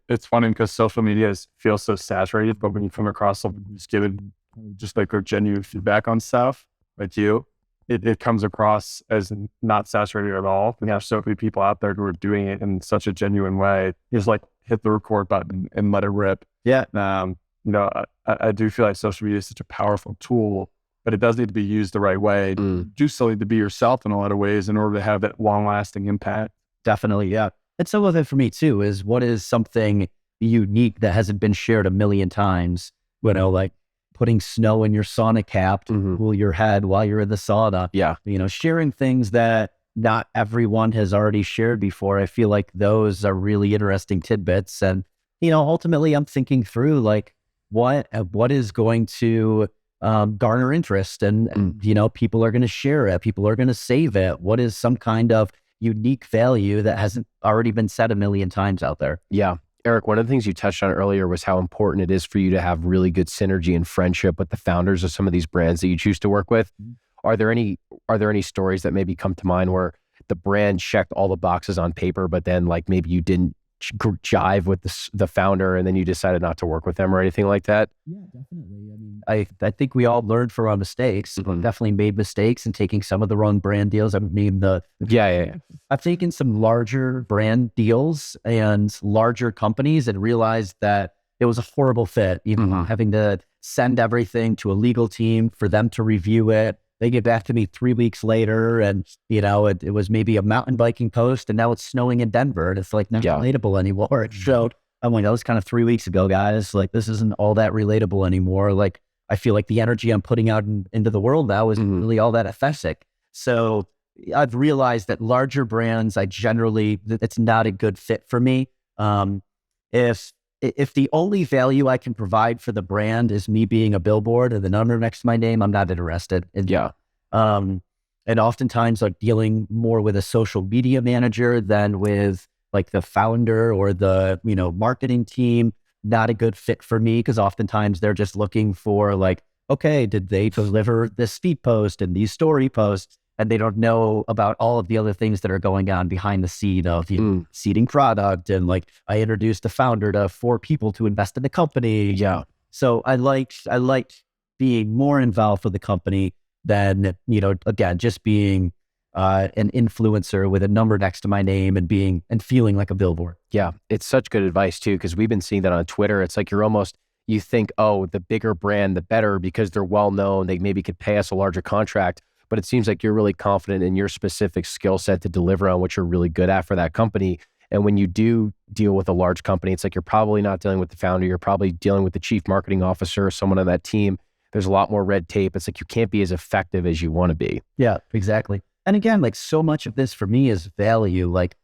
It's funny because social media feels so saturated, but when you come across someone who's given just like a genuine feedback on stuff like you, it comes across as not saturated at all. We have so many people out there who are doing it in such a genuine way. Just like hit the record button and let it rip. Yeah. I do feel like social media is such a powerful tool, but it does need to be used the right way. You do still need to be yourself in a lot of ways in order to have that long lasting impact. Definitely. Yeah. And some of it for me too is what is something unique that hasn't been shared a million times, like putting snow in your sauna cap to cool your head while you're in the sauna. Yeah. Sharing things that not everyone has already shared before. I feel like those are really interesting tidbits. And, ultimately I'm thinking through like what is going to garner interest and people are going to share it. People are going to save it. What is some kind of unique value that hasn't already been said a million times out there? Yeah. Eric, one of the things you touched on earlier was how important it is for you to have really good synergy and friendship with the founders of some of these brands that you choose to work with. Are there any stories that maybe come to mind where the brand checked all the boxes on paper, but then like maybe you didn't jive with the founder and then you decided not to work with them or anything like that? Yeah, definitely. I mean, I think we all learned from our mistakes. Definitely made mistakes and taking some of the wrong brand deals. I mean, I've taken some larger brand deals and larger companies and realized that it was a horrible fit. Having to send everything to a legal team for them to review it. They get back to me 3 weeks later and, it was maybe a mountain biking post and now it's snowing in Denver and it's like not relatable anymore. It showed, I'm like, that was kind of 3 weeks ago, guys. Like, this isn't all that relatable anymore. Like, I feel like the energy I'm putting out into the world now isn't really all that authentic. So I've realized that larger brands, it's not a good fit for me. If the only value I can provide for the brand is me being a billboard and the number next to my name, I'm not interested. And oftentimes like dealing more with a social media manager than with like the founder or the, marketing team, not a good fit for me because oftentimes they're just looking for like, okay, did they deliver this feed post and these story posts? And they don't know about all of the other things that are going on behind the scene of seeding product. And like, I introduced the founder to 4 people to invest in the company. Yeah. So I liked being more involved with the company than, again, just being an influencer with a number next to my name and feeling like a billboard. Yeah. It's such good advice too, because we've been seeing that on Twitter. It's like you think, oh, the bigger brand, the better because they're well known. They maybe could pay us a larger contract. But it seems like you're really confident in your specific skill set to deliver on what you're really good at for that company. And when you do deal with a large company, it's like you're probably not dealing with the founder. You're probably dealing with the chief marketing officer or someone on that team. There's a lot more red tape. It's like you can't be as effective as you want to be. Yeah, exactly. And again, like so much of this for me is value. Like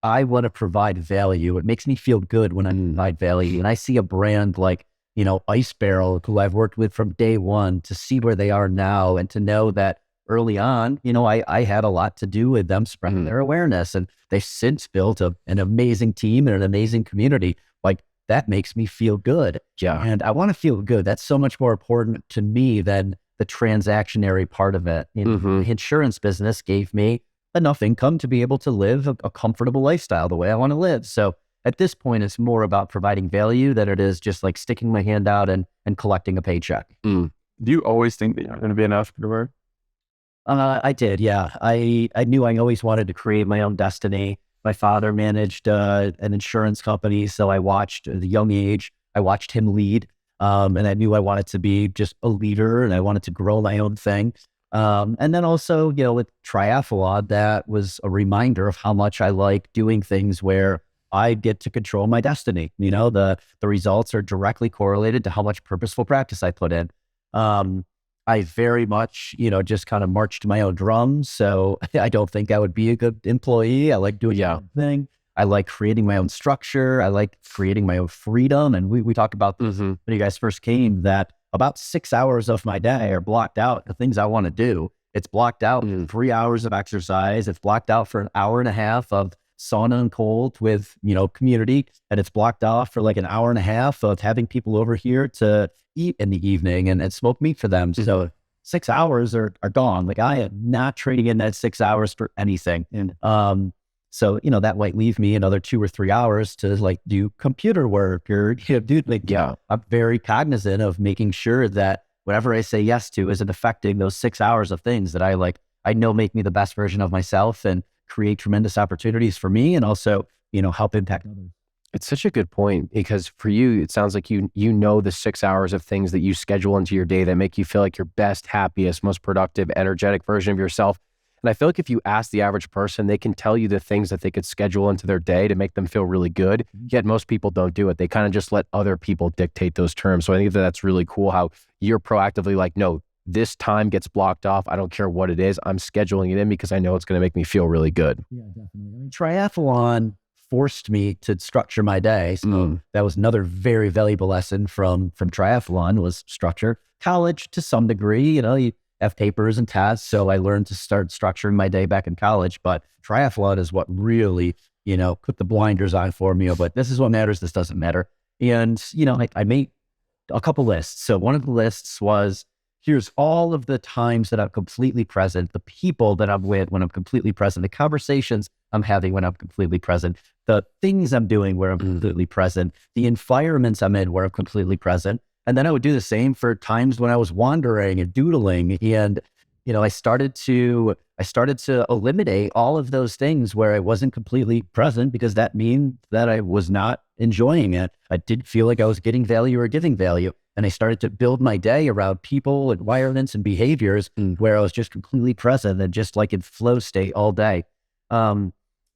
I want to provide value. It makes me feel good when I provide value. And I see a brand like, Ice Barrel, who I've worked with from day one, to see where they are now and to know that early on, I had a lot to do with them spreading their awareness. And they've since built an amazing team and an amazing community. Like that makes me feel good. Yeah. And I want to feel good. That's so much more important to me than the transactionary part of it. The insurance business gave me enough income to be able to live a comfortable lifestyle the way I want to live. So at this point, it's more about providing value than it is just like sticking my hand out and collecting a paycheck. Do you always think that you're going to be an entrepreneur? I did, yeah. I knew I always wanted to create my own destiny. My father managed an insurance company, so I watched at a young age, I watched him lead, and I knew I wanted to be just a leader and I wanted to grow my own thing. And then also, with triathlon, that was a reminder of how much I like doing things where I get to control my destiny. The results are directly correlated to how much purposeful practice I put in. I very much, just kind of marched to my own drums. So I don't think I would be a good employee. I like doing my own thing. I like creating my own structure. I like creating my own freedom. And we talked about this when you guys first came, that about 6 hours of my day are blocked out for things I want to do. It's blocked out for 3 hours of exercise. It's blocked out for an hour and a half of sauna and cold with, community. And it's blocked off for like an hour and a half of having people over here to eat in the evening and smoke meat for them. So 6 hours are gone. Like I am not trading in that 6 hours for anything. And, so, that might leave me another 2 or 3 hours to like do computer work or, I'm very cognizant of making sure that whatever I say yes to isn't affecting those 6 hours of things that I know make me the best version of myself and create tremendous opportunities for me and also, help impact others. It's such a good point because for you, it sounds like you know the 6 hours of things that you schedule into your day that make you feel like your best, happiest, most productive, energetic version of yourself. And I feel like if you ask the average person, they can tell you the things that they could schedule into their day to make them feel really good. Yet most people don't do it. They kind of just let other people dictate those terms. So I think that's really cool how you're proactively like, no, this time gets blocked off. I don't care what it is. I'm scheduling it in because I know it's going to make me feel really good. Yeah, definitely. Triathlon forced me to structure my day. So that was another very valuable lesson from triathlon was structure. College to some degree, you have papers and tests. So I learned to start structuring my day back in college, but triathlon is what really, put the blinders on for me. But this is what matters. This doesn't matter. And, I made a couple lists. So one of the lists was, here's all of the times that I'm completely present, the people that I'm with when I'm completely present, the conversations I'm having when I'm completely present, the things I'm doing where I'm completely present, the environments I'm in where I'm completely present. And then I would do the same for times when I was wandering and doodling. And, I started to eliminate all of those things where I wasn't completely present because that means that I was not enjoying it. I didn't feel like I was getting value or giving value. And I started to build my day around people, environments, and behaviors where I was just completely present and just like in flow state all day.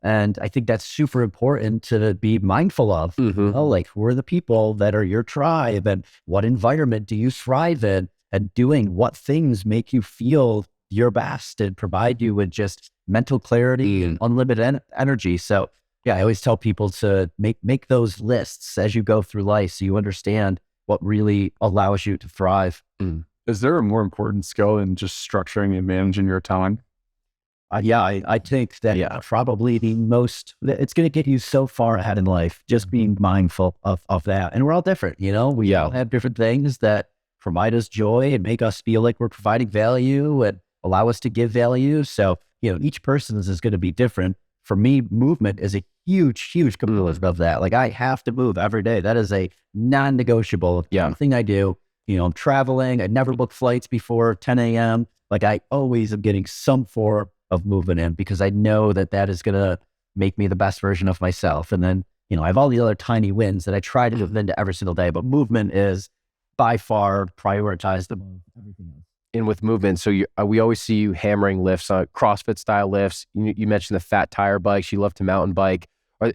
And I think that's super important to be mindful of. Like who are the people that are your tribe and what environment do you thrive in and doing what things make you feel your best and provide you with just mental clarity and unlimited energy. So yeah, I always tell people to make those lists as you go through life so you understand what really allows you to thrive. Is there a more important skill than just structuring and managing your time? I think that probably it's going to get you so far ahead in life, just being mindful of that. And we're all different, we all have different things that provide us joy and make us feel like we're providing value and allow us to give value. So, each person's is going to be different. For me, movement is a huge component of that. Like I have to move every day. That is a non-negotiable thing I do. I'm traveling. I never book flights before 10 a.m. Like I always am getting some form of movement in because I know that is going to make me the best version of myself. And then, I have all the other tiny wins that I try to live into every single day, but movement is by far prioritized above everything else. And with movement, so we always see you hammering lifts, CrossFit style lifts. You mentioned the fat tire bikes. You love to mountain bike.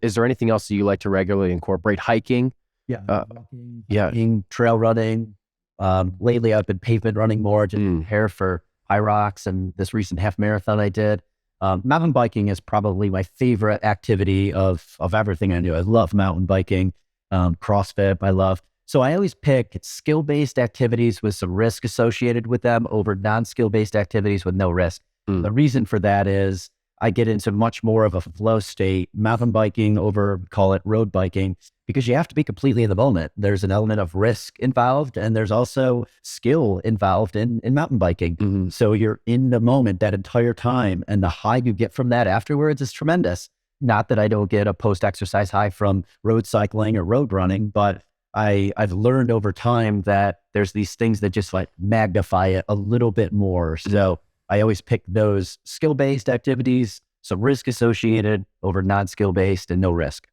Is there anything else that you like to regularly incorporate? Hiking? Yeah. Walking, yeah. Trail running. Lately I've been pavement running more to prepare for high rocks and this recent half marathon I did. Mountain biking is probably my favorite activity of everything I do. I love mountain biking, CrossFit, I love. So I always pick skill-based activities with some risk associated with them over non-skill-based activities with no risk. The reason for that is I get into much more of a flow state, mountain biking over, call it road biking, because you have to be completely in the moment. There's an element of risk involved, and there's also skill involved in mountain biking. So you're in the moment that entire time, and the high you get from that afterwards is tremendous. Not that I don't get a post-exercise high from road cycling or road running, but I've learned over time that there's these things that just like magnify it a little bit more. So I always pick those skill-based activities, some risk associated over non-skill-based and no risk.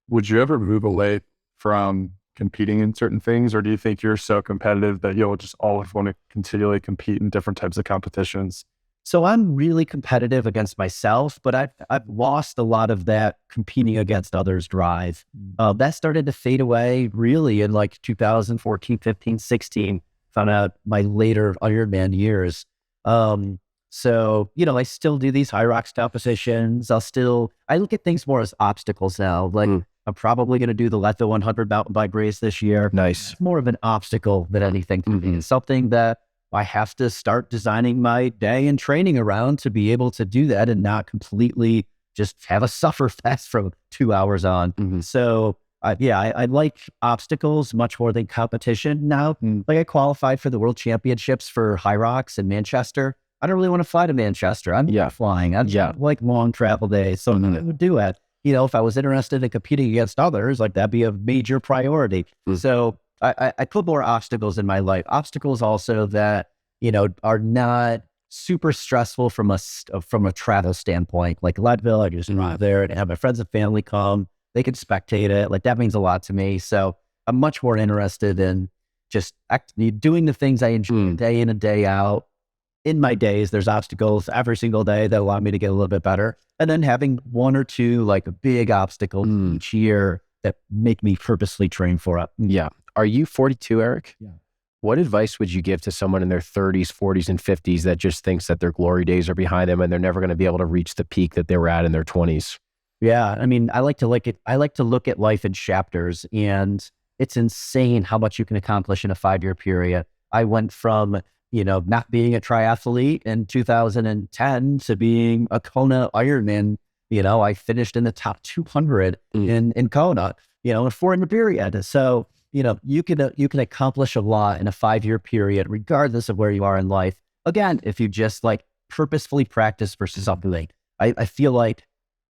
Would you ever move away from competing in certain things, or do you think you're so competitive that you'll just always want to continually compete in different types of competitions? So I'm really competitive against myself, but I've lost a lot of that competing against others drive. That started to fade away really in like 2014, 15, 16, found out my later Ironman years. So, I still do these high rocks competitions. I look at things more as obstacles now. Like I'm probably going to do the Leto 100 mountain bike race this year. Nice. It's more of an obstacle than anything to me. It's something that I have to start designing my day and training around to be able to do that and not completely just have a suffer fest from 2 hours on. So I like obstacles much more than competition now. Like I qualified for the World Championships for high rocks in Manchester. I don't really want to fly to Manchester. I'm not flying. I like long travel days. So I would do it. If I was interested in competing against others, like that'd be a major priority. So I put more obstacles in my life. Obstacles also that, are not super stressful from a travel standpoint. Like Leadville, I just drive there and have my friends and family come. They can spectate it. Like that means a lot to me. So I'm much more interested in just doing the things I enjoy day in and day out. In my days, there's obstacles every single day that allow me to get a little bit better. And then having one or two like big obstacles each year that make me purposely train for it. Yeah. Are you 42, Eric? Yeah. What advice would you give to someone in their 30s, 40s, and 50s that just thinks that their glory days are behind them and they're never going to be able to reach the peak that they were at in their 20s? Yeah. I mean, I like to look at life in chapters, and it's insane how much you can accomplish in a 5-year period. I went from, not being a triathlete in 2010 to being a Kona Ironman. I finished in the top 200 in Kona, in a 4-year period. So, you can accomplish a lot in a 5-year period, regardless of where you are in life. Again, if you just like purposefully practice versus something. I feel like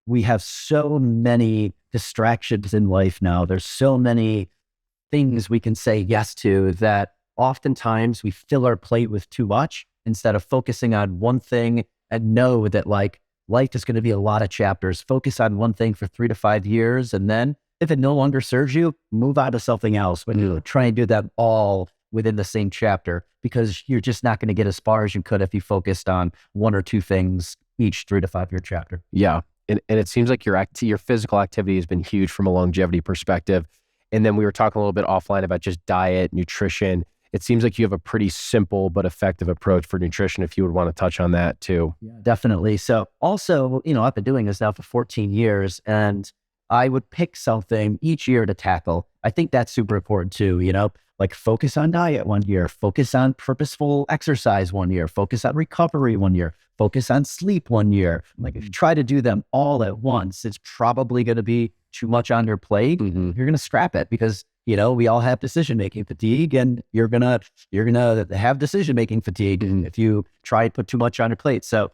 we have so many distractions in life now. There's so many things we can say yes to that oftentimes we fill our plate with too much instead of focusing on one thing and know that like life is going to be a lot of chapters. Focus on one thing for 3 to 5 years. And then if it no longer serves you, move on to something else. But you try and do that all within the same chapter, because you're just not going to get as far as you could if you focused on 1 or 2 things each 3 to 5 year chapter. Yeah. And it seems like your physical activity has been huge from a longevity perspective. And then we were talking a little bit offline about just diet, nutrition. It seems like you have a pretty simple but effective approach for nutrition, if you would want to touch on that too. Yeah, definitely. So also, I've been doing this now for 14 years, and I would pick something each year to tackle. I think that's super important too, like focus on diet one year, focus on purposeful exercise one year, focus on recovery one year, focus on sleep one year. Like if you try to do them all at once, it's probably going to be too much on your plate. You're going to scrap it because we all have decision-making fatigue, and you're gonna have decision-making fatigue if you try and put too much on your plate. So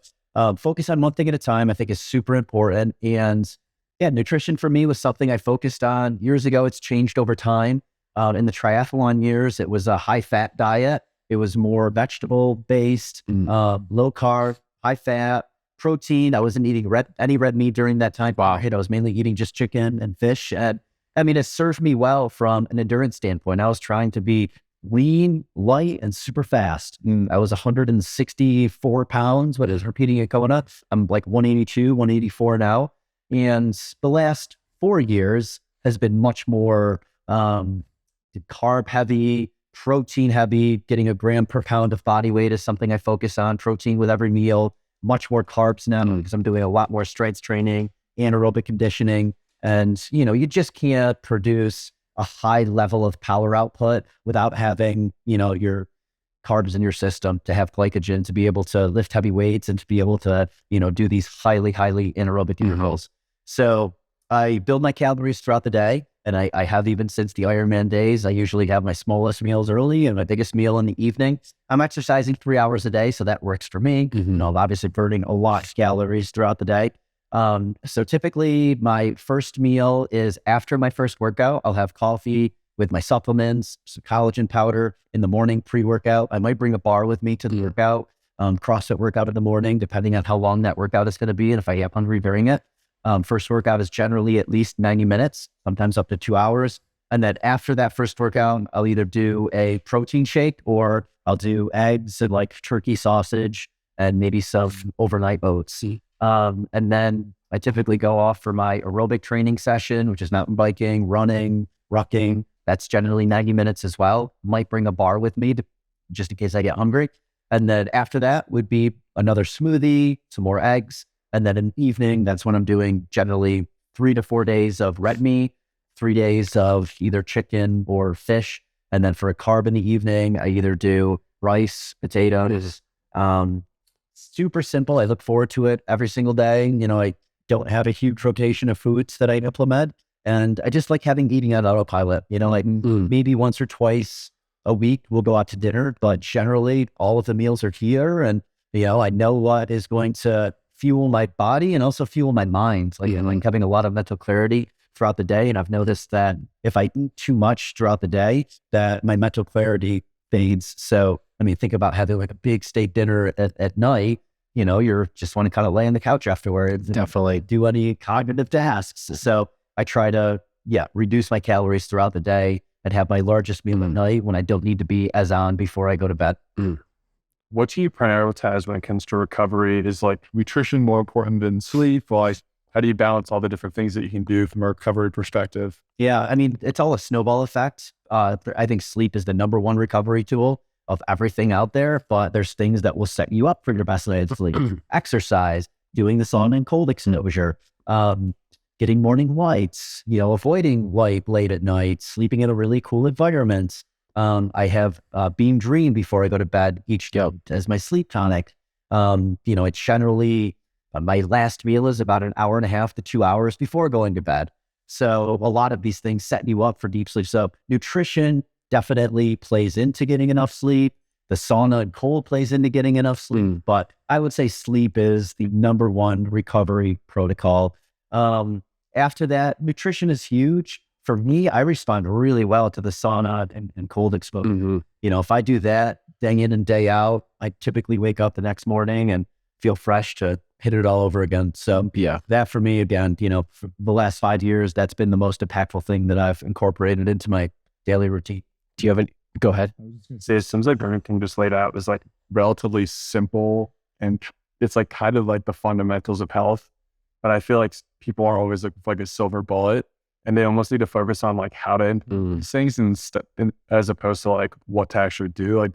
focus on one thing at a time, I think, is super important. And yeah, nutrition for me was something I focused on years ago. It's changed over time. In the triathlon years, it was a high-fat diet. It was more vegetable-based, low-carb, high-fat, protein. I wasn't eating any red meat during that time. I was mainly eating just chicken and fish. And I mean, it served me well from an endurance standpoint. I was trying to be lean, light, and super fast. I was 164 pounds, what is repeating it going up. I'm like 182, 184 now. And the last 4 years has been much more carb heavy, protein heavy. Getting a gram per pound of body weight is something I focus on. Protein with every meal, much more carbs now because I'm doing a lot more strength training, anaerobic conditioning. And, you just can't produce a high level of power output without having, your carbs in your system, to have glycogen, to be able to lift heavy weights and to be able to, do these highly anaerobic intervals. So I build my calories throughout the day. And I have even since the Ironman days. I usually have my smallest meals early and my biggest meal in the evening. I'm exercising 3 hours a day, so that works for me. I'm obviously burning a lot of calories throughout the day. So typically my first meal is after my first workout. I'll have coffee with my supplements, some collagen powder in the morning, pre-workout. I might bring a bar with me to the workout, CrossFit workout in the morning, depending on how long that workout is going to be and if I am hungry during it. First workout is generally at least 90 minutes, sometimes up to 2 hours. And then after that first workout, I'll either do a protein shake or I'll do eggs and like turkey sausage and maybe some overnight oats. And then I typically go off for my aerobic training session, which is mountain biking, running, rucking. That's generally 90 minutes as well. Might bring a bar with me just in case I get hungry. And then after that would be another smoothie, some more eggs. And then in the evening, that's when I'm doing generally 3 to 4 days of red meat, 3 days of either chicken or fish. And then for a carb in the evening, I either do rice, potatoes, super simple. I look forward to it every single day. I don't have a huge rotation of foods that I implement. And I just like eating on autopilot, maybe once or twice a week, we'll go out to dinner, but generally all of the meals are here. And, I know what is going to fuel my body and also fuel my mind. Like having a lot of mental clarity throughout the day. And I've noticed that if I eat too much throughout the day, that my mental clarity fades. So, think about having like a big steak dinner at night. You're just want to kind of lay on the couch afterwards. Definitely. Do any cognitive tasks. So I try to, reduce my calories throughout the day and have my largest meal at night when I don't need to be as on before I go to bed. What do you prioritize when it comes to recovery? Is like nutrition more important than sleep? Like, how do you balance all the different things that you can do from a recovery perspective? Yeah, it's all a snowball effect. I think sleep is the number one recovery tool of everything out there, but there's things that will set you up for your best night's sleep. Exercise, doing the sauna and cold exposure, getting morning lights, avoiding light late at night, sleeping in a really cool environment. I have Beam Dream before I go to bed each day as my sleep tonic. It's generally my last meal is about an hour and a half to 2 hours before going to bed. So a lot of these things set you up for deep sleep. So nutrition definitely plays into getting enough sleep. The sauna and cold plays into getting enough sleep. But I would say sleep is the number one recovery protocol. After that, nutrition is huge. For me, I respond really well to the sauna and cold exposure. If I do that day in and day out, I typically wake up the next morning and feel fresh to hit it all over again. So that for me, again, for the last 5 years, that's been the most impactful thing that I've incorporated into my daily routine. Do you have any? Go ahead. I was just going to say, it seems like everything just laid out was like relatively simple and it's like kind of like the fundamentals of health. But I feel like people are always looking for like a silver bullet. And they almost need to focus on like how to implement things as opposed to like what to actually do. Like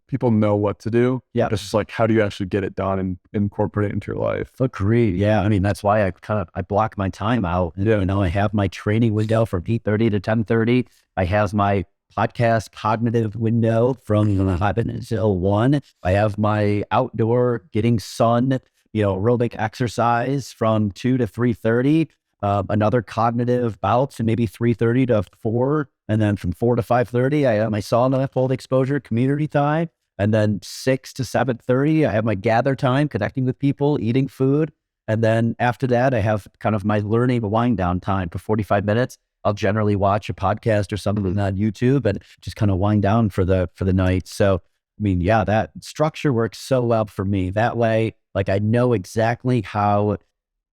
people know what to do. Yeah. It's just like, how do you actually get it done and incorporate it into your life? Agreed. Yeah. That's why I block my time out. And, I have my training window from 8:30 to 10:30. I have my podcast cognitive window from 11 until 1. I have my outdoor getting sun, aerobic exercise from 2 to 3:30. Another cognitive bout to maybe 3:30 to 4. And then from 4 to 5:30, I have my sauna, cold exposure, community time. And then 6 to 7:30, I have my gather time, connecting with people, eating food. And then after that, I have kind of my learning wind down time for 45 minutes. I'll generally watch a podcast or something on YouTube and just kind of wind down for the night. So, that structure works so well for me. That way, like I know exactly how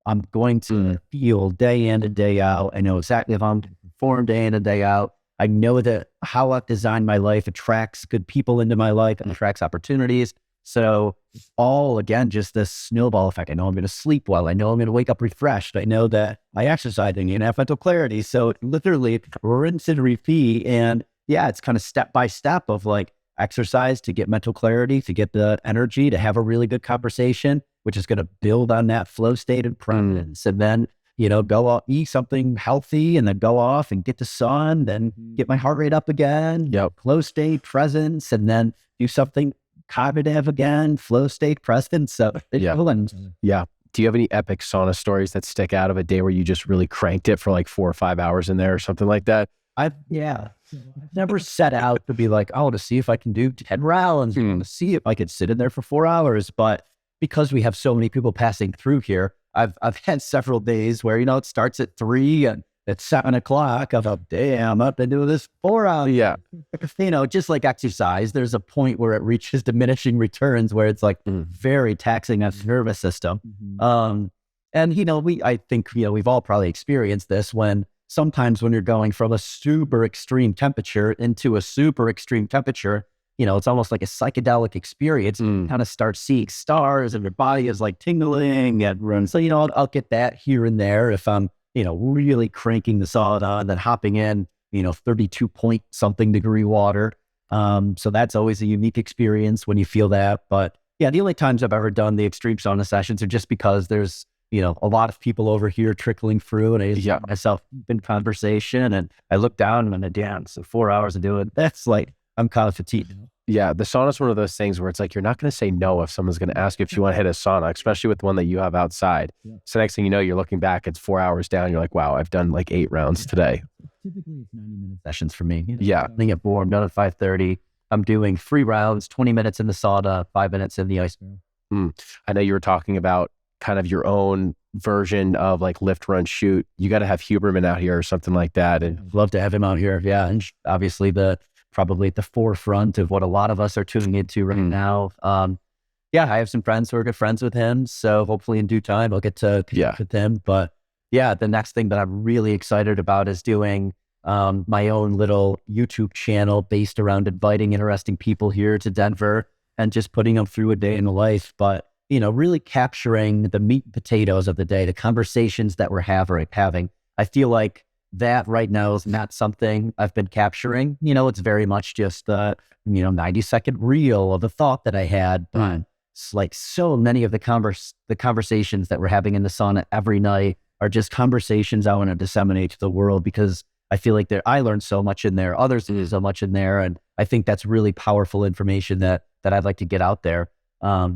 I'm going to feel day in and day out. I know exactly if I'm going to perform day in and day out. I know that how I've designed my life attracts good people into my life and attracts opportunities. So all, again, just this snowball effect. I know I'm going to sleep well. I know I'm going to wake up refreshed. I know that I exercise and have mental clarity. So literally rinse and repeat. And yeah, it's kind of step by step of like exercise to get mental clarity, to get the energy, to have a really good conversation, which is going to build on that flow state and presence. And then, go out, eat something healthy, and then go off and get the sun, then get my heart rate up again, flow state, presence, and then do something cognitive again, flow state, presence. So, Do you have any epic sauna stories that stick out of a day where you just really cranked it for like 4 or 5 hours in there or something like that? I've never set out to be like, to see if I can do 10 rounds, to see if I could sit in there for 4 hours. But because we have so many people passing through here, I've had several days where, it starts at 3 and at 7 o'clock, I'm like, damn, I'm up to do this 4 hours. Yeah. Just like exercise, there's a point where it reaches diminishing returns where it's like very taxing on the nervous system. And, I think, we've all probably experienced this sometimes when you're going from a super extreme temperature into a super extreme temperature, it's almost like a psychedelic experience. You kind of start seeing stars and your body is like tingling and so, I'll get that here and there if I'm, really cranking the sauna and then hopping in, 32 point something degree water. So that's always a unique experience when you feel that. But yeah, the only times I've ever done the extreme sauna sessions are just because there's, a lot of people over here trickling through, and I just got myself in conversation, and I look down and I'm so 4 hours of doing it. That's like, I'm kind of fatigued. Yeah, the sauna is one of those things where it's like you're not going to say no if someone's going to ask you if you want to hit a sauna, especially with the one that you have outside. So next thing you know, you're looking back, it's 4 hours down. You're like, wow, I've done like 8 rounds today. Typically, it's 90-minute sessions for me. Yeah. I'm at 4, I'm done at 5:30. I'm doing 3 rounds, 20 minutes in the sauna, 5 minutes in the ice room. I know you were talking about kind of your own version of like lift, run, shoot. You got to have Huberman out here or something like that. And I'd love to have him out here. Yeah. And obviously probably at the forefront of what a lot of us are tuning into right now. I have some friends who are good friends with him. So hopefully in due time, I'll get to connect with him. But yeah, the next thing that I'm really excited about is doing my own little YouTube channel based around inviting interesting people here to Denver and just putting them through a day in the life. But, really capturing the meat and potatoes of the day, the conversations that we're having. I feel like that right now is not something I've been capturing. It's very much just 90-second reel of a thought that I had. But it's like so many of the conversations that we're having in the sauna every night are just conversations I want to disseminate to the world, because I feel like I learned so much in there. Others do so much in there. And I think that's really powerful information that I'd like to get out there.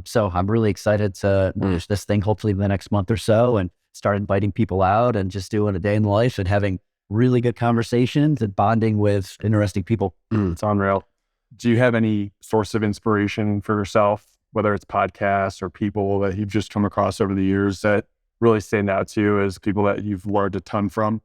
So I'm really excited to finish this thing, hopefully in the next month or so, and start inviting people out and just doing a day in the life and having really good conversations and bonding with interesting people. It's unreal. Do you have any source of inspiration for yourself, whether it's podcasts or people that you've just come across over the years that really stand out to you as people that you've learned a ton from?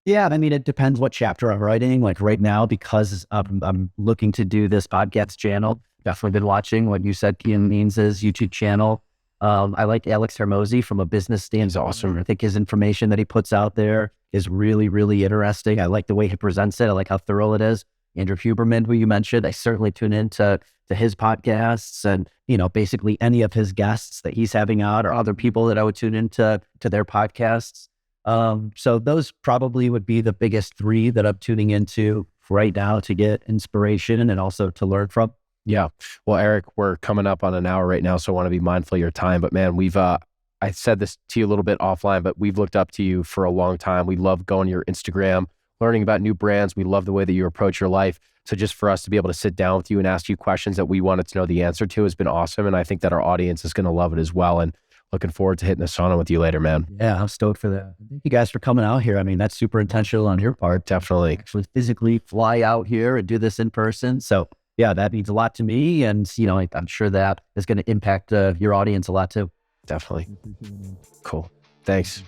Yeah, I mean, it depends what chapter I'm writing. Like right now, because I'm looking to do this podcast channel, definitely been watching what you said, Kian Means' YouTube channel. I like Alex Hermosi from a business standpoint. He's awesome. I think his information that he puts out there is really, really interesting. I like the way he presents it. I like how thorough it is. Andrew Huberman, who you mentioned, I certainly tune into his podcasts, and basically any of his guests that he's having out or other people that I would tune into their podcasts. So those probably would be the biggest 3 that I'm tuning into right now to get inspiration and also to learn from. Yeah. Well, Eric, we're coming up on an hour right now, so I want to be mindful of your time. But man, I said this to you a little bit offline, but we've looked up to you for a long time. We love going to your Instagram, learning about new brands. We love the way that you approach your life. So just for us to be able to sit down with you and ask you questions that we wanted to know the answer to has been awesome. And I think that our audience is going to love it as well. And looking forward to hitting the sauna with you later, man. Yeah, I'm stoked for that. Thank you guys for coming out here. I mean, that's super intentional on your part. Definitely. Actually physically fly out here and do this in person. So yeah, that means a lot to me. And, I'm sure that is going to impact your audience a lot too. Definitely. Cool. Thanks.